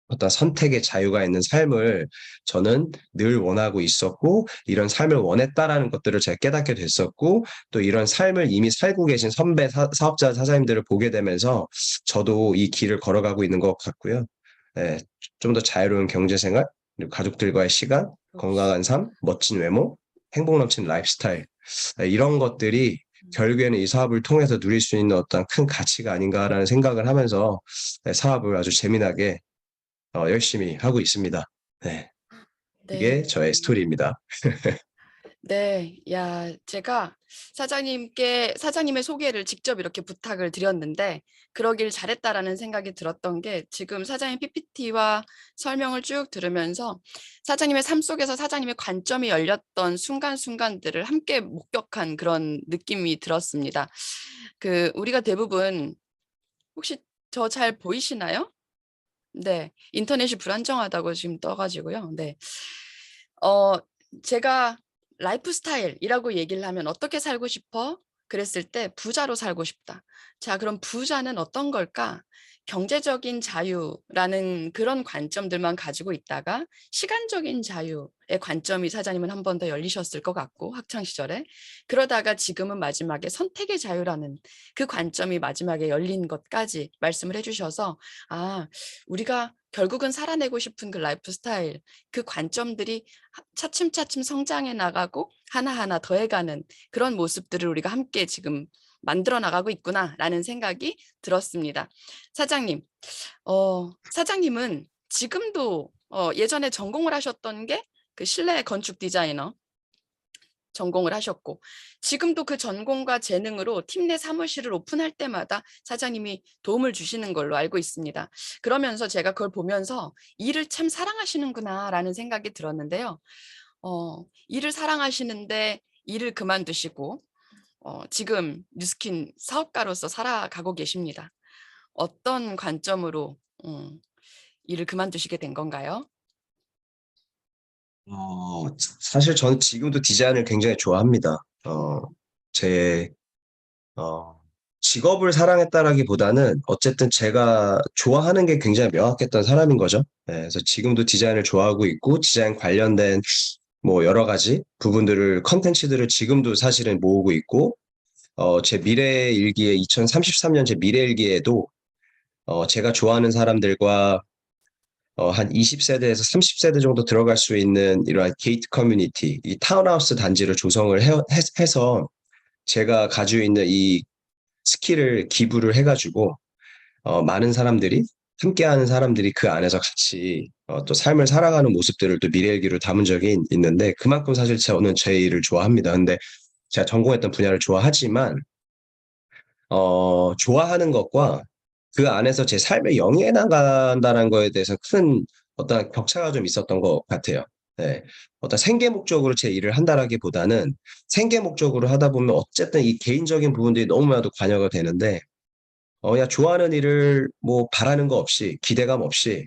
어떤 선택의 자유가 있는 삶을 저는 늘 원하고 있었고 이런 삶을 원했다라는 것들을 제가 깨닫게 됐었고 또 이런 삶을 이미 살고 계신 선배 사업자 사장님들을 보게 되면서 저도 이 길을 걸어가고 있는 것 같고요. 네, 좀 더 자유로운 경제생활, 그리고 가족들과의 시간, 건강한 삶, 멋진 외모, 행복 넘치는 라이프스타일, 네, 이런 것들이 결국에는 이 사업을 통해서 누릴 수 있는 어떤 큰 가치가 아닌가라는 생각을 하면서 네, 사업을 아주 재미나게 열심히 하고 있습니다. 네, 네. 이게 저의 스토리입니다. 네. 야, 제가 사장님의 소개를 직접 이렇게 부탁을 드렸는데 그러길 잘했다라는 생각이 들었던 게 지금 사장님 PPT와 설명을 쭉 들으면서 사장님의 삶 속에서 사장님의 관점이 열렸던 순간순간들을 함께 목격한 그런 느낌이 들었습니다. 우리가 대부분 혹시 저 잘 보이시나요? 네. 인터넷이 불안정하다고 지금 떠 가지고요. 네. 어 제가 라이프 스타일이라고 얘기를 하면 "어떻게 살고 싶어?" 그랬을 때 "부자로 살고 싶다." 자, 그럼 부자는 어떤 걸까? 경제적인 자유라는 그런 관점들만 가지고 있다가 시간적인 자유의 관점이 사장님은 한 번 더 열리셨을 것 같고 학창 시절에. 그러다가 지금은 마지막에 선택의 자유라는 그 관점이 마지막에 열린 것까지 말씀을 해 주셔서 아, 우리가 결국은 살아내고 싶은 그 라이프 스타일, 그 관점들이 차츰차츰 성장해 나가고 하나하나 더해가는 그런 모습들을 우리가 함께 지금 만들어 나가고 있구나라는 생각이 들었습니다. 사장님, 사장님은 지금도 예전에 전공을 하셨던 게 그 실내 건축 디자이너 전공을 하셨고 지금도 그 전공과 재능으로 팀 내 사무실을 오픈할 때마다 사장님이 도움을 주시는 걸로 알고 있습니다. 그러면서 제가 그걸 보면서 '일을 참 사랑하시는구나.'라는 생각이 들었는데요. 일을 사랑하시는데 일을 그만두시고 지금 뉴스킨 사업가로서 살아가고 계십니다. 어떤 관점으로 일을 그만두시게 된 건가요? 사실 저는 지금도 디자인을 굉장히 좋아합니다. 제 어, 직업을 사랑했다라기보다는 어쨌든 제가 좋아하는 게 굉장히 명확했던 사람인 거죠. 네, 그래서 지금도 디자인을 좋아하고 있고 디자인 관련된 뭐 여러 가지 부분들을 컨텐츠들을 지금도 사실은 모으고 있고 제 미래 일기에 2033년 제 미래 일기에도 제가 좋아하는 사람들과 한 20세대에서 30세대 정도 들어갈 수 있는 이러한 게이트 커뮤니티, 이 타운하우스 단지를 조성을 해서 제가 가지고 있는 이 스킬을 기부를 해가지고 많은 사람들이 함께하는 사람들이 그 안에서 같이 또 삶을 살아가는 모습들을 또 미래일기로 담은 적이 있는데 그만큼 사실 저는 제 일을 좋아합니다. 근데 제가 전공했던 분야를 좋아하지만 좋아하는 것과 그 안에서 제 삶을 영위해 나간다는 거에 대해서 큰 어떤 격차가 좀 있었던 것 같아요. 네. 어떤 생계 목적으로 제 일을 한다라기보다는 생계 목적으로 하다 보면 어쨌든 이 개인적인 부분들이 너무나도 관여가 되는데 그냥 좋아하는 일을 뭐 바라는 거 없이 기대감 없이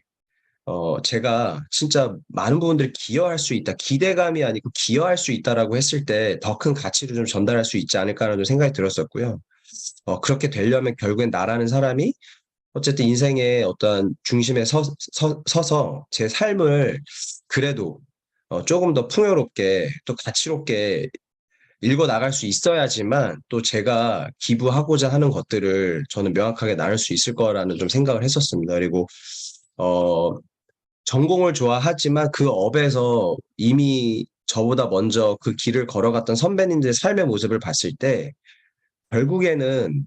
제가 진짜 많은 부분들을 기여할 수 있다. 기대감이 아니고 기여할 수 있다라고 했을 때 더 큰 가치를 좀 전달할 수 있지 않을까라는 좀 생각이 들었었고요. 그렇게 되려면 결국엔 나라는 사람이 어쨌든 인생의 어떤 중심에 서서 제 삶을 그래도 조금 더 풍요롭게 또 가치롭게 읽어 나갈 수 있어야지만 또 제가 기부하고자 하는 것들을 저는 명확하게 나눌 수 있을 거라는 좀 생각을 했었습니다. 그리고 어 전공을 좋아하지만 그 업에서 이미 저보다 먼저 그 길을 걸어갔던 선배님들의 삶의 모습을 봤을 때 결국에는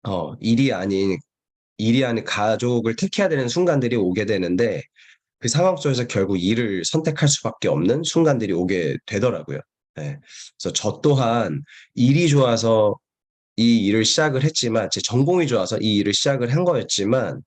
어 일이 아닌 일이 아닌 가족을 택해야 되는 순간들이 오게 되는데 그 상황 속에서 결국 일을 선택할 수밖에 없는 순간들이 오게 되더라고요. 예. 그래서 저 또한 일이 좋아서 이 일을 시작을 했지만 제 전공이 좋아서 이 일을 시작을 한 거였지만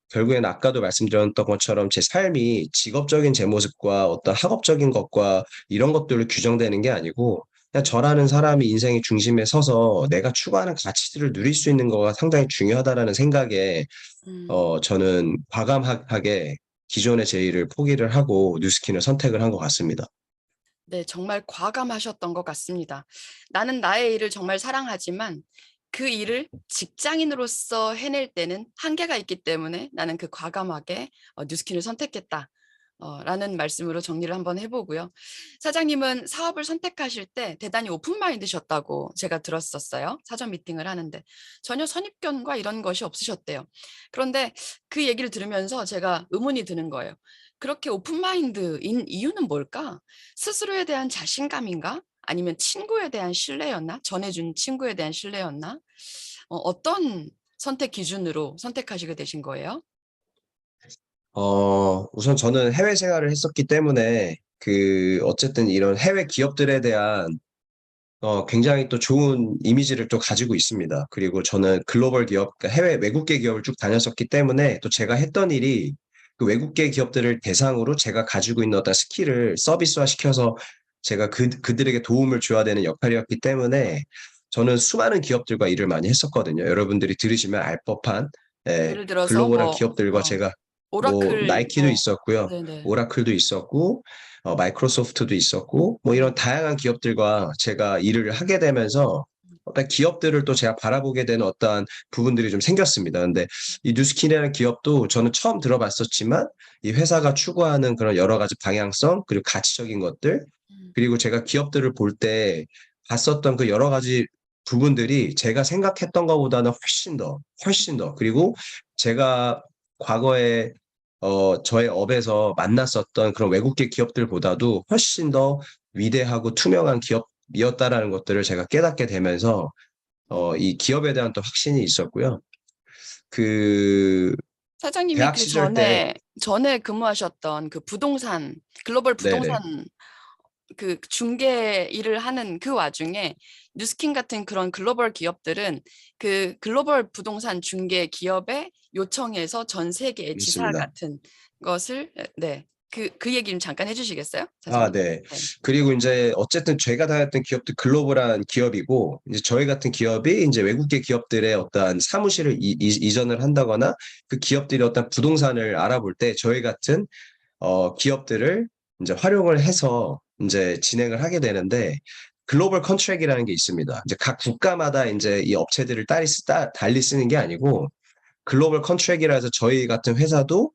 결국엔 아까도 말씀드렸던 것처럼 제 삶이 직업적인 제 모습과 어떤 학업적인 것과 이런 것들로 규정되는 게 아니고 그냥 저라는 사람이 인생의 중심에 서서 내가 추구하는 가치들을 누릴 수 있는 거가 상당히 중요하다라는 생각에 음. 저는 과감하게 기존의 제 일을 포기를 하고 뉴스킨을 선택을 한 것 같습니다. 네, 정말 과감하셨던 것 같습니다. 나는 나의 일을 정말 사랑하지만 그 일을 직장인으로서 해낼 때는 한계가 있기 때문에 나는 그 과감하게 뉴스킨을 선택했다. 라는 말씀으로 정리를 한번 해보고요. 사장님은 사업을 선택하실 때 대단히 오픈마인드셨다고 제가 들었었어요. 사전 미팅을 하는데 전혀 선입견과 이런 것이 없으셨대요. 그런데 그 얘기를 들으면서 제가 의문이 드는 거예요. 그렇게 오픈마인드인 이유는 뭘까? 스스로에 대한 자신감인가? 아니면 친구에 대한 신뢰였나? 전해준 친구에 대한 신뢰였나? 어떤 선택 기준으로 선택하시게 되신 거예요? 우선 저는 해외 생활을 했었기 때문에 어쨌든 이런 해외 기업들에 대한 굉장히 또 좋은 이미지를 또 가지고 있습니다. 그리고 저는 글로벌 기업, 그러니까 해외 외국계 기업을 쭉 다녔었기 때문에 또 제가 했던 일이 그 외국계 기업들을 대상으로 제가 가지고 있는 어떤 스킬을 서비스화 시켜서 제가 그들에게 도움을 줘야 되는 역할이었기 때문에 저는 수많은 기업들과 일을 많이 했었거든요. 여러분들이 들으시면 알 법한 예를 들어서 글로벌한 뭐 기업들과 제가 뭐 오라클 나이키도 뭐 있었고요. 네네. 오라클도 있었고 마이크로소프트도 있었고 뭐 이런 다양한 기업들과 제가 일을 하게 되면서 어떤 기업들을 또 제가 바라보게 되는 어떠한 부분들이 좀 생겼습니다. 근데 이 뉴스킨이라는 기업도 저는 처음 들어봤었지만 이 회사가 추구하는 그런 여러 가지 방향성 그리고 가치적인 것들 그리고 제가 기업들을 볼 때 봤었던 그 여러 가지 부분들이 제가 생각했던 것보다는 훨씬 더 그리고 제가 과거에 저의 업에서 만났었던 그런 외국계 기업들보다도 훨씬 더 위대하고 투명한 기업이었다라는 것들을 제가 깨닫게 되면서 이 기업에 대한 또 확신이 있었고요. 그 사장님이 대학 그 시절 때 전에 근무하셨던 그 부동산 글로벌 네네 부동산 그 중개 일을 하는 그 와중에 뉴스킨 같은 그런 글로벌 기업들은 그 글로벌 부동산 중개 기업에 요청해서 전 세계의 지사 있습니다. 같은 것을 네. 그 얘기는 잠깐 해주시겠어요? 아, 사장님? 네. 네. 그리고 이제 어쨌든 제가 다녔던 기업도 글로벌한 기업이고, 이제 저희 같은 기업이 이제 외국계 기업들의 어떠한 사무실을 이전을 한다거나 그 기업들이 어떤 부동산을 알아볼 때 저희 같은 기업들을 이제 활용을 해서 이제 진행을 하게 되는데, 글로벌 컨트랙이라는 게 있습니다. 이제 각 국가마다 이제 이 업체들을 달리 쓰는 게 아니고, 글로벌 컨트랙이라 해서 저희 같은 회사도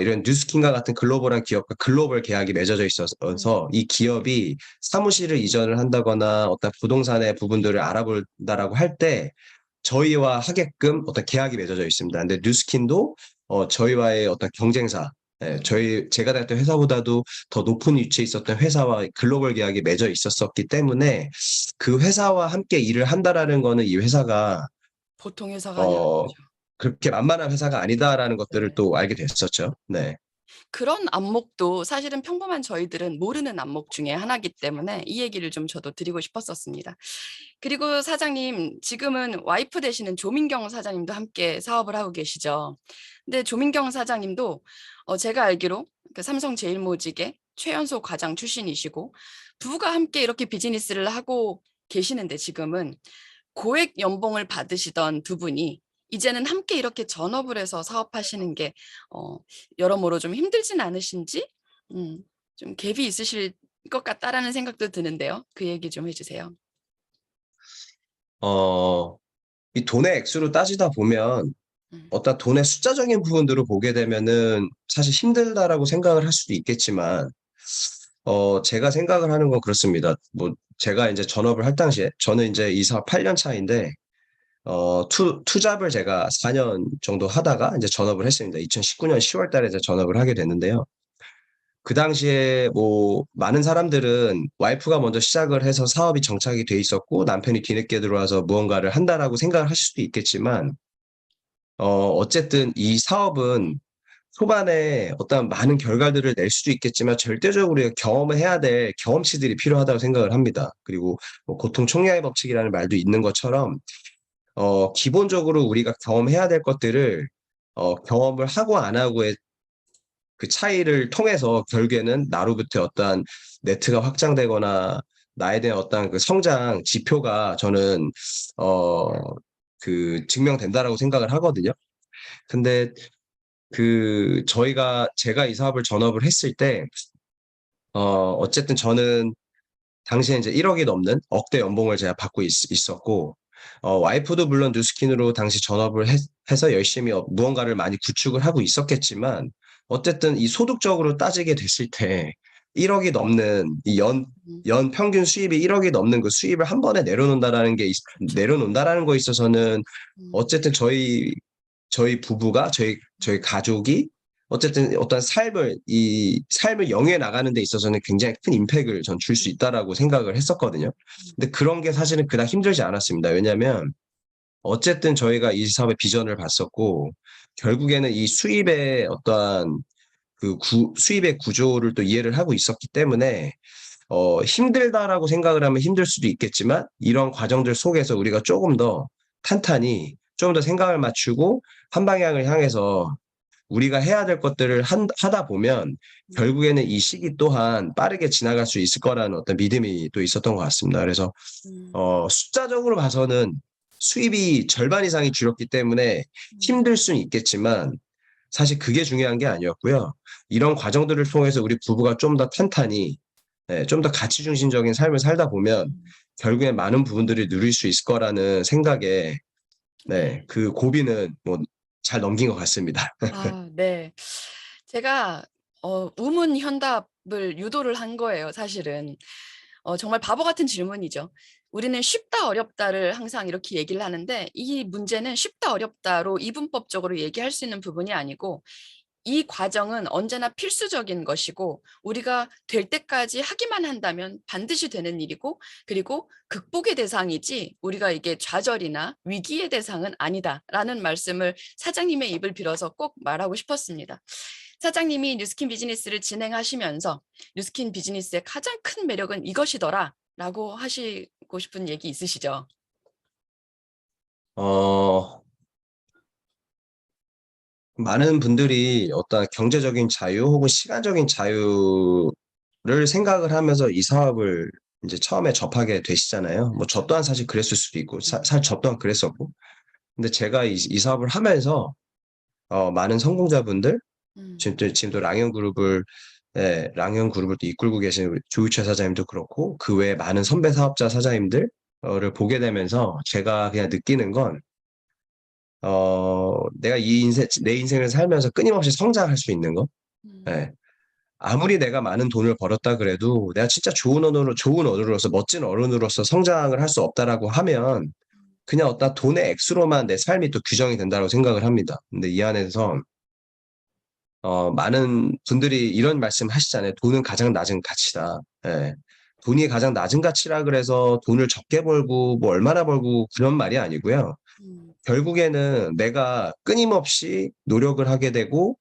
이런 뉴스킨과 같은 글로벌한 기업과 글로벌 계약이 맺어져 있어서 이 기업이 사무실을 이전을 한다거나 어떤 부동산의 부분들을 알아본다라고 할 때 저희와 하게끔 어떤 계약이 맺어져 있습니다. 근데 뉴스킨도 저희와의 어떤 경쟁사, 제가 다녔던 회사보다도 더 높은 위치에 있었던 회사와 글로벌 계약이 맺어 있었었기 때문에 그 회사와 함께 일을 한다라는 거는 이 회사가 보통 회사가 아니라는 어, 거죠. 그렇게 만만한 회사가 아니다라는 것들을 네. 또 알게 됐었죠. 네. 그런 안목도 사실은 평범한 저희들은 모르는 안목 중에 하나이기 때문에 이 얘기를 좀 저도 드리고 싶었었습니다. 그리고 사장님, 지금은 와이프 되시는 조민경 사장님도 함께 사업을 하고 계시죠. 근데 조민경 사장님도 제가 알기로 그 삼성 제일모직의 최연소 과장 출신이시고 부부가 함께 이렇게 비즈니스를 하고 계시는데 지금은 고액 연봉을 받으시던 두 분이 이제는 함께 이렇게 전업을 해서 사업하시는 게 어, 여러모로 좀 힘들진 않으신지 좀 갭이 있으실 것 같다라는 생각도 드는데요. 그 얘기 좀 해주세요. 어, 이 돈의 액수로 따지다 보면 음, 어떤 돈의 숫자적인 부분들을 보게 되면은 사실 힘들다라고 생각을 할 수도 있겠지만, 제가 생각을 하는 건 그렇습니다. 뭐, 제가 이제 전업을 할 당시에, 저는 이제 이 사업 8년 차인데, 투잡을 제가 4년 정도 하다가 이제 전업을 했습니다. 2019년 10월 달에 이제 전업을 하게 됐는데요. 그 당시에 뭐 많은 사람들은 와이프가 먼저 시작을 해서 사업이 정착이 돼 있었고 남편이 뒤늦게 들어와서 무언가를 한다라고 생각을 하실 수도 있겠지만 어쨌든 이 사업은 초반에 어떤 많은 결과들을 낼 수도 있겠지만 절대적으로 우리가 경험을 해야 될 경험치들이 필요하다고 생각을 합니다. 그리고 뭐 고통 총량의 법칙이라는 말도 있는 것처럼 기본적으로 우리가 경험해야 될 것들을 경험을 하고 안 하고의 그 차이를 통해서 결국에는 나로부터 어떠한 네트가 확장되거나 나에 대한 어떤 그 성장 지표가 저는 어 증명된다라고 생각을 하거든요. 근데 제가 이 사업을 전업을 했을 때 어쨌든 저는 당시에 이제 1억이 넘는 억대 연봉을 제가 받고 있었고, 와이프도 물론 뉴스킨으로 당시 전업을 해서 열심히 무언가를 많이 구축을 하고 있었겠지만, 어쨌든 이 소득적으로 따지게 됐을 때 1억이 넘는 음, 연 평균 수입이 1억이 넘는 그 수입을 한 번에 그렇죠. 내려놓는다라는 거에 있어서는 음, 어쨌든 저희 부부가 저희 가족이 어쨌든 어떤 삶을 영위해 나가는 데 있어서는 굉장히 큰 임팩을 전 줄 수 음, 있다라고 생각을 했었거든요. 음, 근데 그런 게 사실은 그닥 힘들지 않았습니다. 왜냐하면 어쨌든 저희가 이 사업의 비전을 봤었고, 결국에는 이 수입의 어떠한 수입의 구조를 또 이해를 하고 있었기 때문에, 힘들다라고 생각을 하면 힘들 수도 있겠지만, 이런 과정들 속에서 우리가 조금 더 탄탄히, 좀 더 생각을 맞추고, 한 방향을 향해서 우리가 해야 될 것들을 하다 보면, 음, 결국에는 이 시기 또한 빠르게 지나갈 수 있을 거라는 어떤 믿음이 또 있었던 것 같습니다. 그래서, 음, 숫자적으로 봐서는 수입이 절반 이상이 줄었기 때문에 음, 힘들 수는 있겠지만, 사실 그게 중요한 게 아니었고요. 이런 과정들을 통해서 우리 부부가 좀 더 탄탄히, 좀 더 가치 중심적인 삶을 살다 보면 음. 결국엔 많은 부분들이 누릴 수 있을 거라는 생각에, 네. 그 고비는 뭐 잘 넘긴 것 같습니다. 아, 네. 제가 우문현답을 유도를 한 거예요, 사실은. 정말 바보 같은 질문이죠. 우리는 쉽다, 어렵다를 항상 이렇게 얘기를 하는데 이 문제는 쉽다, 어렵다로 이분법적으로 얘기할 수 있는 부분이 아니고 이 과정은 언제나 필수적인 것이고 우리가 될 때까지 하기만 한다면 반드시 되는 일이고 그리고 극복의 대상이지 우리가 이게 좌절이나 위기의 대상은 아니다라는 말씀을 사장님의 입을 빌어서 꼭 말하고 싶었습니다. 사장님이 뉴스킨 비즈니스를 진행하시면서 뉴스킨 비즈니스의 가장 큰 매력은 이것이더라 라고 하시고 싶은 얘기 있으시죠? 어, 많은 분들이 어떤 경제적인 자유 혹은 시간적인 자유를 생각을 하면서 이 사업을 이제 처음에 접하게 되시잖아요. 뭐 저 그렇죠. 또한 사실 그랬을 수도 있고, 음, 저 또한 그랬었고. 근데 제가 이 사업을 하면서 많은 성공자분들, 음, 지금도 랑형 그룹을 또 이끌고 계신 우리 조유철 사장님도 그렇고, 그 외에 많은 선배 사업자 사장님들을 보게 되면서 제가 그냥 느끼는 건, 내가 내 인생을 살면서 끊임없이 성장할 수 있는 거. 음, 예. 아무리 내가 많은 돈을 벌었다 그래도 내가 진짜 좋은 어른으로서, 멋진 어른으로서 성장을 할 수 없다라고 하면 그냥 어떤 돈의 액수로만 내 삶이 또 규정이 된다고 생각을 합니다. 근데 이 안에서 많은 분들이 이런 말씀 하시잖아요. 돈은 가장 낮은 가치다. 예. 돈이 가장 낮은 가치라 그래서 돈을 적게 벌고 뭐 얼마나 벌고 그런 말이 아니고요. 음, 결국에는 내가 끊임없이 노력을 하게 되고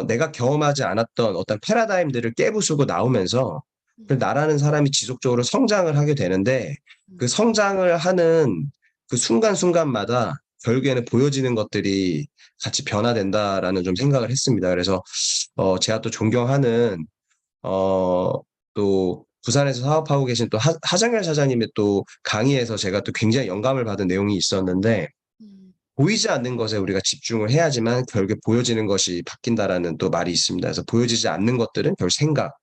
내가 경험하지 않았던 어떤 패러다임들을 깨부수고 나오면서 그 음, 나라는 사람이 지속적으로 성장을 하게 되는데 그 음, 성장을 하는 그 순간순간마다 결국에는 보여지는 것들이 같이 변화된다라는 좀 생각을 했습니다. 그래서 제가 또 존경하는 어, 또 부산에서 사업하고 계신 또 하정열 사장님의 또 강의에서 제가 또 굉장히 영감을 받은 내용이 있었는데 음, 보이지 않는 것에 우리가 집중을 해야지만 결국에 보여지는 것이 바뀐다라는 또 말이 있습니다. 그래서 보여지지 않는 것들은 결국 생각,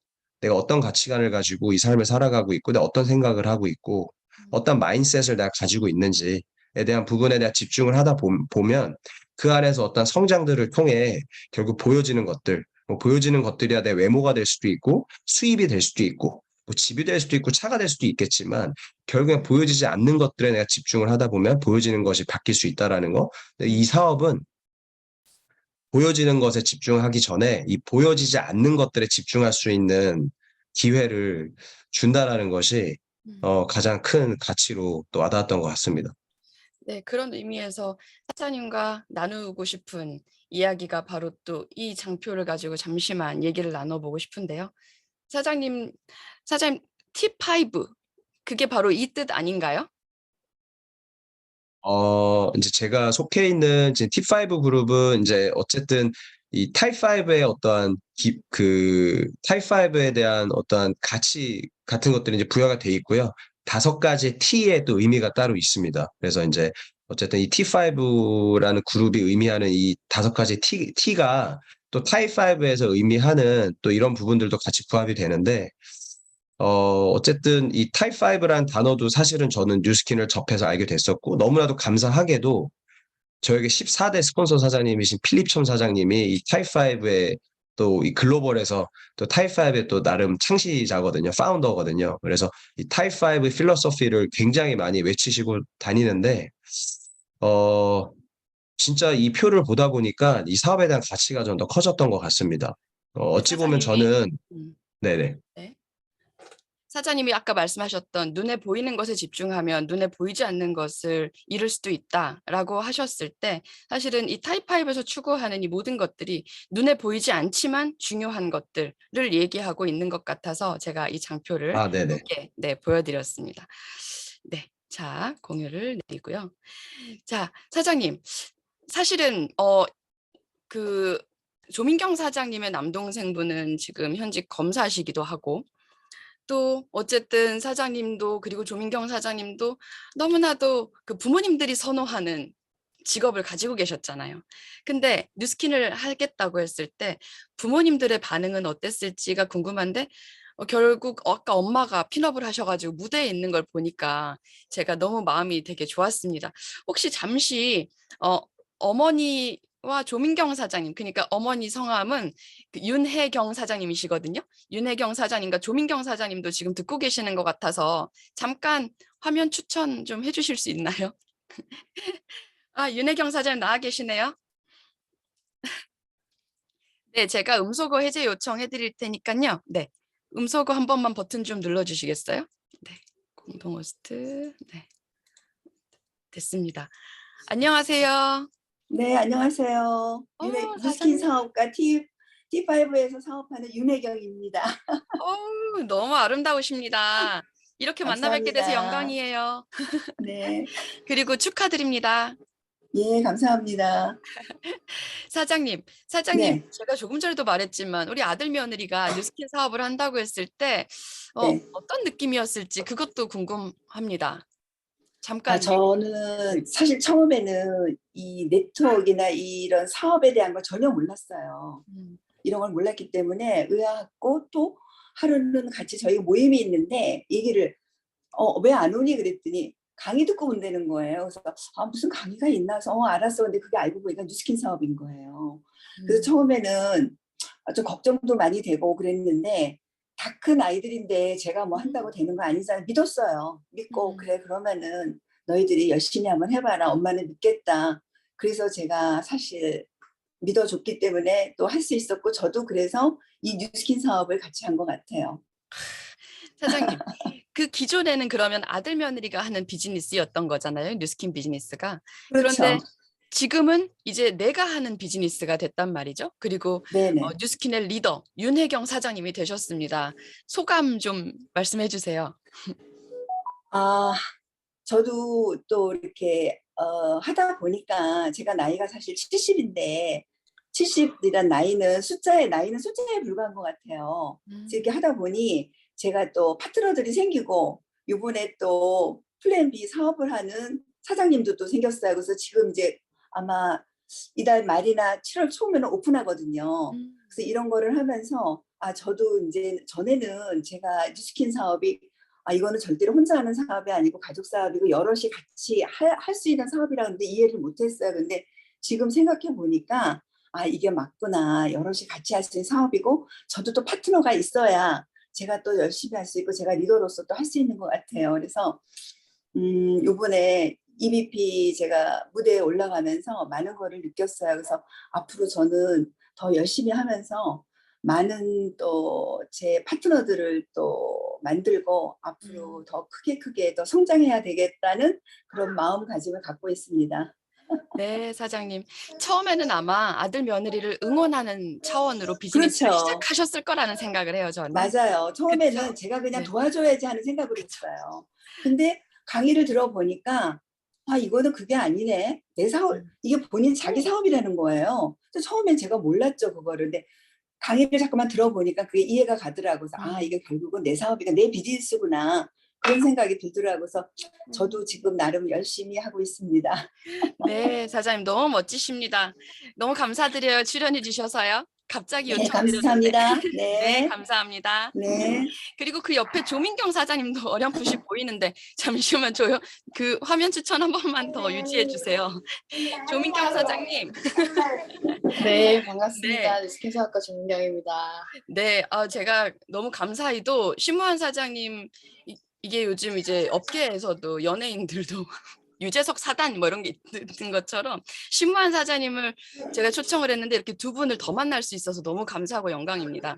내가 어떤 가치관을 가지고 이 삶을 살아가고 있고, 내가 어떤 생각을 하고 있고, 음, 어떤 마인셋을 내가 가지고 있는지에 대한 부분에 대한 집중을 하다 보면 그 안에서 어떤 성장들을 통해 결국 보여지는 것들, 뭐 보여지는 것들이야 내 외모가 될 수도 있고, 수입이 될 수도 있고, 뭐 집이 될 수도 있고, 차가 될 수도 있겠지만, 결국엔 보여지지 않는 것들에 내가 집중을 하다 보면 보여지는 것이 바뀔 수 있다라는 거. 근데 이 음, 사업은 보여지는 것에 집중하기 전에 이 보여지지 않는 것들에 집중할 수 있는 기회를 준다라는 것이 음. 가장 큰 가치로 또 와닿았던 것 같습니다. 네, 그런 의미에서 사장님과 나누고 싶은 이야기가 바로 또 이 장표를 가지고 잠시만 얘기를 나눠보고 싶은데요. 사장님, 사장님 팁5 그게 바로 이 뜻 아닌가요? 이제 제가 속해 있는 이제 T5 그룹은 이제 어쨌든 이 타입5의 어떠한 타입5에 대한 어떠한 가치 같은 것들이 이제 부여가 돼 있고요. 5가지 T의 또 의미가 따로 있습니다. 그래서 이제 어쨌든 이 T5라는 그룹이 의미하는 이 5가지 T가 또 타입 5에서 의미하는 또 이런 부분들도 같이 부합이 되는데, 어쨌든 이 타입 5라는 단어도 사실은 저는 뉴스킨을 접해서 알게 됐었고, 너무나도 감사하게도 저에게 14대 스폰서 사장님이신 필립 첨 사장님이 이 타입 5의 또 이 글로벌에서 또 타입 5의 또 나름 창시자거든요. 파운더거든요. 그래서 이 타입 5 필로소피를 굉장히 많이 외치시고 다니는데, 어, 진짜 이 표를 보다 보니까 이 사업에 대한 가치가 좀 더 커졌던 것 같습니다. 네, 어찌 보면 사장님이 저는, 음, 네네. 네. 사장님이 아까 말씀하셨던 눈에 보이는 것에 집중하면 눈에 보이지 않는 것을 잃을 수도 있다라고 하셨을 때 사실은 이 타입 5에서 추구하는 이 모든 것들이 눈에 보이지 않지만 중요한 것들을 얘기하고 있는 것 같아서 제가 이 장표를 아, 네네. 함께 보여드렸습니다. 네, 자 공유를 내리고요. 자, 사장님, 사실은 그 조민경 사장님의 남동생분은 지금 현직 검사시기도 하고 또 어쨌든 사장님도 그리고 조민경 사장님도 너무나도 그 부모님들이 선호하는 직업을 가지고 계셨잖아요. 근데 뉴스킨을 하겠다고 했을 때 부모님들의 반응은 어땠을지가 궁금한데 결국 아까 엄마가 핀업을 하셔가지고 무대에 있는 걸 보니까 제가 너무 마음이 되게 좋았습니다. 혹시 잠시 어머니와 조민경 사장님, 그러니까 어머니 성함은 그 윤혜경 사장님이시거든요. 윤혜경 사장님과 조민경 사장님도 지금 듣고 계시는 것 같아서 잠깐 화면 추천 좀 해주실 수 있나요? 아, 윤혜경 사장님 나와 계시네요. 네, 제가 음소거 해제 요청해 드릴 테니까요. 네, 음소거 한 번만 버튼 좀 눌러주시겠어요? 네, 공동 호스트. 네, 됐습니다. 안녕하세요. 네, 안녕하세요. 뉴스킨 사장님. 사업가 T5에서 사업하는 윤혜경입니다. 너무 아름다우십니다. 이렇게 만나 뵙게 돼서 감사합니다. 영광이에요. 네, 그리고 축하드립니다. 예, 감사합니다. 사장님, 네, 제가 조금 전에도 말했지만 우리 아들 며느리가 뉴스킨 사업을 한다고 했을 때 네. 어떤 느낌이었을지 그것도 궁금합니다. 아, 잠깐 저는 사실 처음에는 이 네트워크나 이런 사업에 대한 걸 전혀 몰랐어요. 음, 이런 걸 몰랐기 때문에 의아했고 또 하루는 같이 저희 모임이 있는데 얘기를 왜 안 오니 그랬더니 강의 듣고 온다는 거예요. 그래서 무슨 강의가 있나 해서 알았어. 근데 그게 알고 보니까 뉴스킨 사업인 거예요. 그래서 음, 처음에는 좀 걱정도 많이 되고 그랬는데 다 큰 아이들인데 제가 뭐 한다고 음, 되는 거 아니잖아요. 믿었어요. 믿고 음. 그래 그러면은 너희들이 열심히 한번 해봐라. 엄마는 믿겠다. 그래서 제가 사실 믿어줬기 때문에 또 할 수 있었고 저도 그래서 이 뉴스킨 사업을 같이 한 것 같아요. 사장님, 그 기존에는 그러면 아들 며느리가 하는 비즈니스였던 거잖아요. 뉴스킨 비즈니스가. 그렇죠. 그런데 지금은 이제 내가 하는 비즈니스가 됐단 말이죠. 그리고 네네. 뉴스킨의 리더 윤혜경 사장님이 되셨습니다. 소감 좀 말씀해 주세요. 아, 저도 또 이렇게 하다 보니까 제가 나이가 사실 70인데 70이란 나이는 숫자에 불과한 것 같아요. 그래서 이렇게 하다 보니 제가 또 파트너들이 생기고 이번에 또 플랜 B 사업을 하는 사장님도 또 생겼어요. 그래서 지금 이제 아마 이달 말이나 7월 초면 오픈하거든요. 음, 그래서 이런 거를 하면서 저도 이제 전에는 제가 뉴스킨 사업이 이거는 절대로 혼자 하는 사업이 아니고 가족 사업이고 여럿이 같이 할 수 있는 사업이라는데 이해를 못했어요. 근데 지금 생각해 보니까 이게 맞구나. 여럿이 같이 할 수 있는 사업이고 저도 또 파트너가 있어야 제가 또 열심히 할 수 있고 제가 리더로서 또 할 수 있는 것 같아요. 그래서 요번에 EBP 제가 무대에 올라가면서 많은 거를 느꼈어요. 그래서 앞으로 저는 더 열심히 하면서 많은 또 제 파트너들을 또 만들고 앞으로 더 크게 더 성장해야 되겠다는 그런 마음가짐을 갖고 있습니다. 네, 사장님. 처음에는 아마 아들 며느리를 응원하는 차원으로 비즈니스를 그렇죠. 시작하셨을 거라는 생각을 해요, 저는. 맞아요. 그쵸? 처음에는 제가 그냥 네, 도와줘야지 하는 생각으로 그쵸. 했어요. 근데 강의를 들어보니까 이거는 그게 아니네. 내 사업, 음, 이게 본인 자기 사업이라는 거예요. 그래서 처음엔 제가 몰랐죠, 그거를. 근데 강의를 잠깐만 들어보니까 그게 이해가 가더라고요. 그래서 음, 이게 결국은 내 사업이가 내 비즈니스구나. 그런 생각이 들더라고요. 저도 지금 나름 열심히 하고 있습니다. 네, 사장님 너무 멋지십니다. 너무 감사드려요. 출연해 주셔서요. 갑자기 네, 요청드렸는데. 감사합니다. 네, 네, 감사합니다. 네. 그리고 그 옆에 조민경 사장님도 어렴풋이 보이는데 잠시만 그 화면 추천 한 번만 더 유지해 주세요. 조민경 사장님. 네, 네. 반갑습니다. 뉴스킨사학과 조민경입니다. 네, 제가 너무 감사히도 신무한 사장님 이게 요즘 이제 업계에서도 연예인들도 유재석 사단 뭐 이런 게 있는 것처럼 신무한 사장님을 제가 초청을 했는데 이렇게 두 분을 더 만날 수 있어서 너무 감사하고 영광입니다.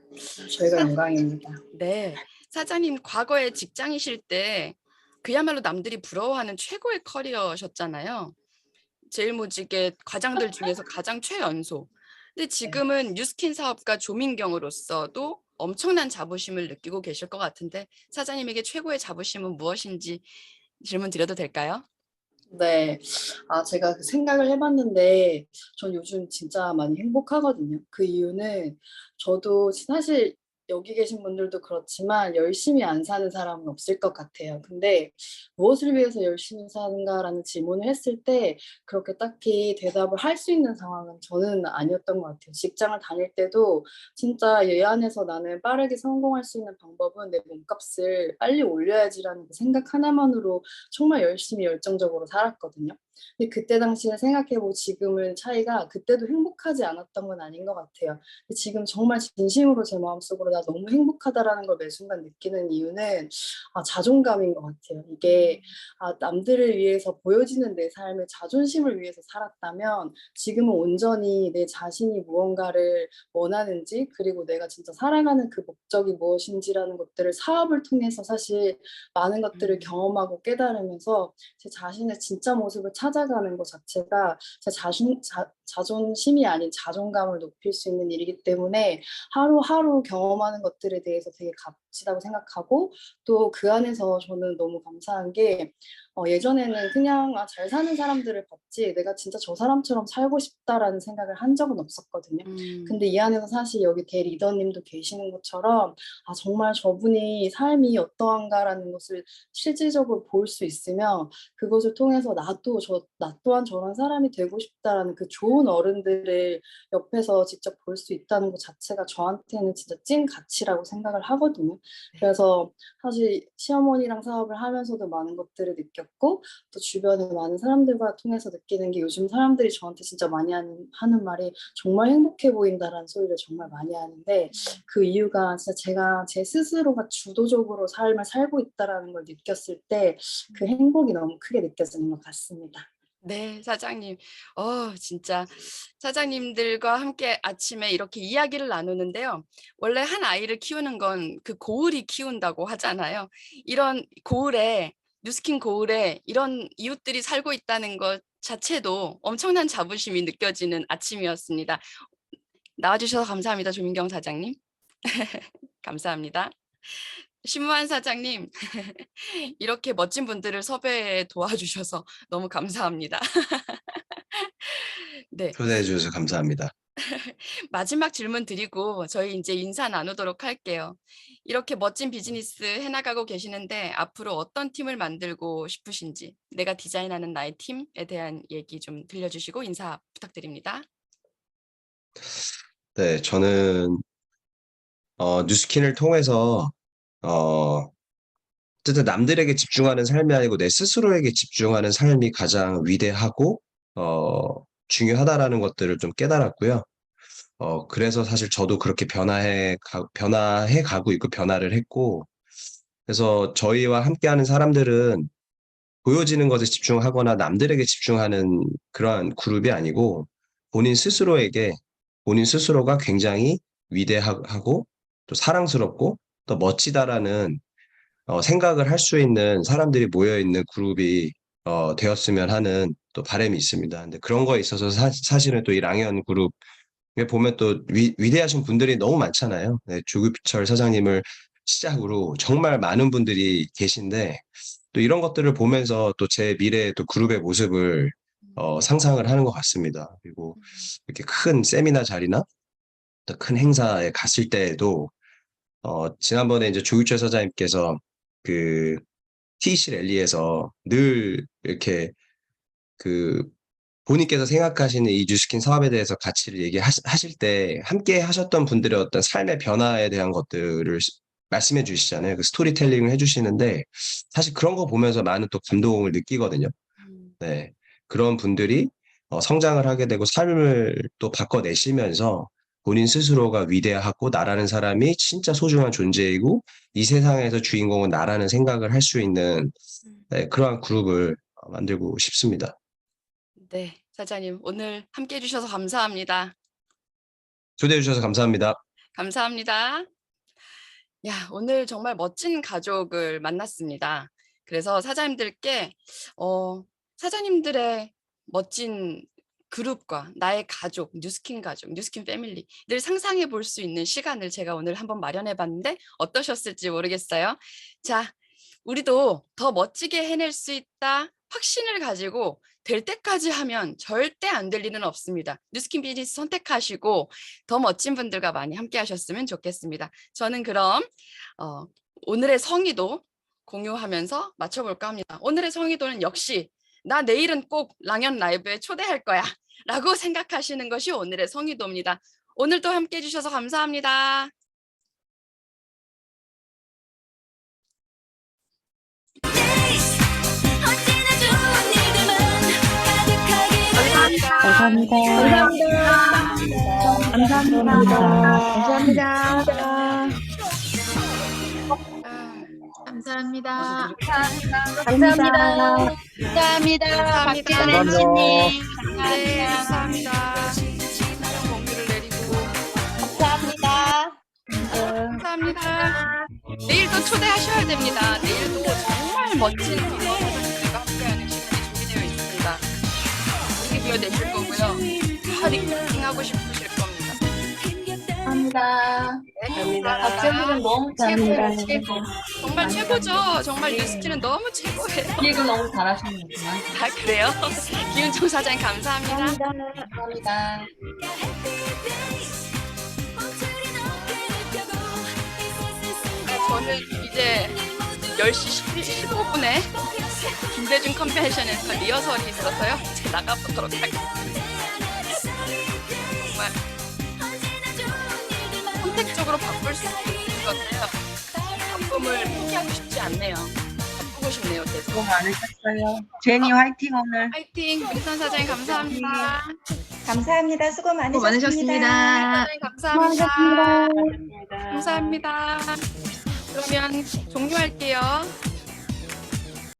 저희가 영광입니다. 네, 사장님 과거에 직장이실 때 그야말로 남들이 부러워하는 최고의 커리어셨잖아요. 제일 무지개 과장들 중에서 가장 최연소. 근데 지금은 뉴스킨 사업가 조민경으로서도 엄청난 자부심을 느끼고 계실 것 같은데 사장님에게 최고의 자부심은 무엇인지 질문 드려도 될까요? 네, 제가 그 생각을 해봤는데, 전 요즘 진짜 많이 행복하거든요. 그 이유는 저도 사실 여기 계신 분들도 그렇지만 열심히 안 사는 사람은 없을 것 같아요. 근데 무엇을 위해서 열심히 사는가라는 질문을 했을 때 그렇게 딱히 대답을 할 수 있는 상황은 저는 아니었던 것 같아요. 직장을 다닐 때도 진짜 이 안에서 나는 빠르게 성공할 수 있는 방법은 내 몸값을 빨리 올려야지라는 그 생각 하나만으로 정말 열심히 열정적으로 살았거든요. 근데 그때 당시에 생각해보고 지금은 차이가 그때도 행복하지 않았던 건 아닌 것 같아요. 근데 지금 정말 진심으로 제 마음속으로 나 너무 행복하다라는 걸 매 순간 느끼는 이유는 자존감인 것 같아요. 이게 남들을 위해서 보여지는 내 삶의 자존심을 위해서 살았다면 지금은 온전히 내 자신이 무언가를 원하는지 그리고 내가 진짜 살아가는 그 목적이 무엇인지라는 것들을 사업을 통해서 사실 많은 것들을 경험하고 깨달으면서 제 자신의 진짜 모습을 찾아가는 것 자체가 제 자존심이 아닌 자존감을 높일 수 있는 일이기 때문에 하루하루 경험하는 것들에 대해서 되게 값지다고 생각하고 또 그 안에서 저는 너무 감사한 게 예전에는 그냥 잘 사는 사람들을 봤지 내가 진짜 저 사람처럼 살고 싶다라는 생각을 한 적은 없었거든요. 근데 이 안에서 사실 여기 대리더님도 계시는 것처럼 정말 저분이 삶이 어떠한가라는 것을 실질적으로 볼 수 있으면 그것을 통해서 나 또한 저런 사람이 되고 싶다라는 그 좋은 어른들을 옆에서 직접 볼 수 있다는 것 자체가 저한테는 진짜 찐 가치라고 생각을 하거든요. 그래서 사실 시어머니랑 사업을 하면서도 많은 것들을 느꼈고 또 주변에 많은 사람들과 통해서 느끼는 게 요즘 사람들이 저한테 진짜 많이 하는 말이 정말 행복해 보인다라는 소리를 정말 많이 하는데 그 이유가 진짜 제가 제 스스로가 주도적으로 삶을 살고 있다라는 걸 느꼈을 때 그 행복이 너무 크게 느껴지는 것 같습니다. 네, 사장님. 진짜 사장님들과 함께 아침에 이렇게 이야기를 나누는데요. 원래 한 아이를 키우는 건 그 고을이 키운다고 하잖아요. 이런 고을에, 뉴스킨 고을에 이런 이웃들이 살고 있다는 것 자체도 엄청난 자부심이 느껴지는 아침이었습니다. 나와주셔서 감사합니다, 조민경 사장님. 감사합니다. 신무한 사장님, 이렇게 멋진 분들을 섭외해 도와주셔서 너무 감사합니다. 네, 초대해 주셔서 감사합니다. 마지막 질문 드리고 저희 이제 인사 나누도록 할게요. 이렇게 멋진 비즈니스 해나가고 계시는데 앞으로 어떤 팀을 만들고 싶으신지, 내가 디자인하는 나의 팀에 대한 얘기 좀 들려주시고 인사 부탁드립니다. 네, 저는 뉴스킨을 통해서 어쨌든 남들에게 집중하는 삶이 아니고 내 스스로에게 집중하는 삶이 가장 위대하고 중요하다라는 것들을 좀 깨달았고요. 그래서 사실 저도 그렇게 변화해 가고 있고 변화를 했고, 그래서 저희와 함께하는 사람들은 보여지는 것에 집중하거나 남들에게 집중하는 그러한 그룹이 아니고 본인 스스로가 굉장히 위대하고 또 사랑스럽고 또 멋지다라는 생각을 할 수 있는 사람들이 모여 있는 그룹이 되었으면 하는 또 바람이 있습니다. 근데 그런 거에 있어서 사실은 또 이 랑현 그룹에 보면 또 위대하신 분들이 너무 많잖아요. 네, 조규철 사장님을 시작으로 정말 많은 분들이 계신데 또 이런 것들을 보면서 또 제 미래의 또 그룹의 모습을 상상을 하는 것 같습니다. 그리고 이렇게 큰 세미나 자리나 또 큰 행사에 갔을 때에도 지난번에 이제 조규철 사장님께서 그 TEC 랠리에서 늘 이렇게 그 본인께서 생각하시는 이 뉴스킨 사업에 대해서 가치를 얘기하실 때 함께 하셨던 분들의 어떤 삶의 변화에 대한 것들을 말씀해 주시잖아요. 그 스토리텔링을 해주시는데 사실 그런 거 보면서 많은 또 감동을 느끼거든요. 네, 그런 분들이 성장을 하게 되고 삶을 또 바꿔내시면서 본인 스스로가 위대하고 나라는 사람이 진짜 소중한 존재이고 이 세상에서 주인공은 나라는 생각을 할 수 있는 네, 그러한 그룹을 만들고 싶습니다. 네, 사장님 오늘 함께 해주셔서 감사합니다. 초대해 주셔서 감사합니다. 감사합니다. 야, 오늘 정말 멋진 가족을 만났습니다. 그래서 사장님들께 사장님들의 멋진 그룹과 나의 가족, 뉴스킨 가족, 뉴스킨 패밀리를 상상해 볼 수 있는 시간을 제가 오늘 한번 마련해 봤는데 어떠셨을지 모르겠어요. 자, 우리도 더 멋지게 해낼 수 있다 확신을 가지고 될 때까지 하면 절대 안 될 일은 없습니다. 뉴스킨 비즈니스 선택하시고 더 멋진 분들과 많이 함께 하셨으면 좋겠습니다. 저는 그럼 오늘의 성의도 공유하면서 맞춰볼까 합니다. 오늘의 성의도는 역시 나 내일은 꼭 랑연 라이브에 초대할 거야 라고 생각하시는 것이 오늘의 성의도입니다. 오늘도 함께 해주셔서 감사합니다. 감사합니다. 감사합니다. 박지연 MC님. 네, 감사합니다. 공유를 내리고. 감사합니다. 내일도 초대하셔야 됩니다. 내일도 정말 멋진 리더분들과 함께하는 시간이 준비되어 있습니다. 동기부여 되실 거고요. 다 리크루팅하고 싶으실 겁니다. 감사합니다. 네, 감사합니다. 박재민은 너무 최고예요. 최고. 정말 최고죠. 정말 뉴스키는 너무 최고예요. 기획을 너무 잘하셨는구나. 아, 그래요? 기훈총 사장님 감사합니다. 감사합니다. 저는 이제 10시 15분에 김대중 컨벤션에서 리허설이 있어서요. 이제 나가보도록 하겠습니다. 정말 선택적으로 바꿀 수 있는 건데요. 바꿈을 포기하고 싶지 않네요. 바꾸고 싶네요. 계속. 수고 많으셨어요. 제니 화이팅 오늘. 화이팅! 민선 사장님 감사합니다. 감사합니다. 수고 많으셨습니다. 사장님 감사합니다. 감사합니다. 그러면 종료할게요.